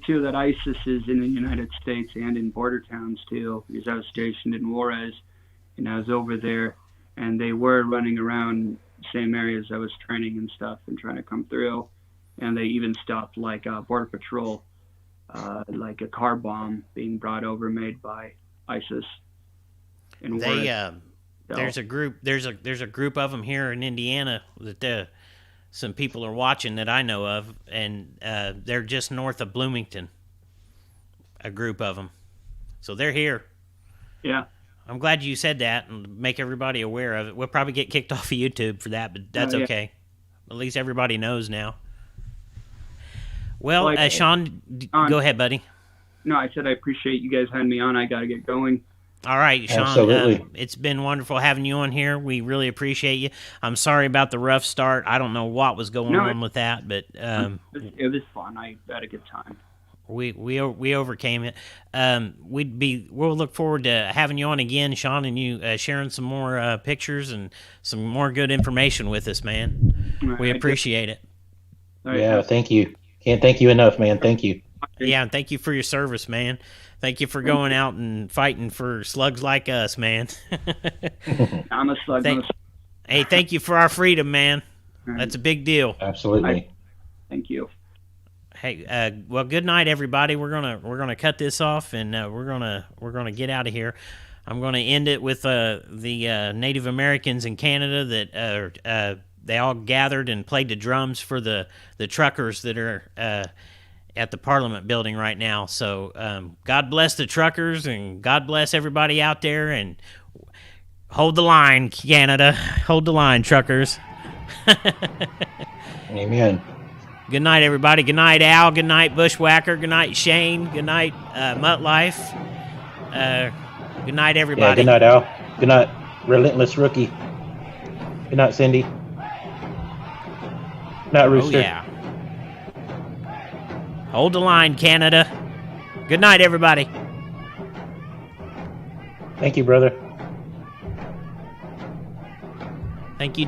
Too, that ISIS is in the United States and in border towns too, because I was stationed in Juarez, and I was over there, and they were running around same areas I was training and stuff and trying to come through, and they even stopped like border patrol, like a car bomb being brought over made by ISIS in Juarez. There's a group of them here in Indiana that some people are watching that I know of, and they're just north of Bloomington. A group of them, so they're here. Yeah, I'm glad you said that and make everybody aware of it. We'll probably get kicked off of YouTube for that, but that's okay. At least everybody knows now. Well, Sean, go ahead, buddy. No, I said I appreciate you guys having me on. I got to get going. All right, Sean. Absolutely. It's been wonderful having you on here. We really appreciate you. I'm sorry about the rough start. I don't know what was going on with that, but it was fun. I had a good time. We overcame it. We'll look forward to having you on again, Sean, and you sharing some more pictures and some more good information with us, man. Right, we appreciate it. Yeah, thank you. Can't thank you enough, man. Thank you. Yeah, and thank you for your service, man. Thank you for going out and fighting for slugs like us, man. I'm a slug. Hey, thank you for our freedom, man. That's a big deal. Absolutely. Thank you. Hey, well, good night, everybody. We're gonna cut this off, and we're gonna get out of here. I'm gonna end it with the Native Americans in Canada that they all gathered and played the drums for the truckers that are at the Parliament building right now. So God bless the truckers, and God bless everybody out there, and hold the line, Canada. Hold the line, truckers. Amen. Good night, everybody. Good night, Al. Good night, Bushwhacker. Good night, Shane. Good night, Mutt Life. Good night, everybody. Yeah, good night, Al. Good night, Relentless Rookie. Good night, Cindy. Good night, Rooster. Oh, yeah. Hold the line, Canada. Good night, everybody. Thank you, brother. Thank you,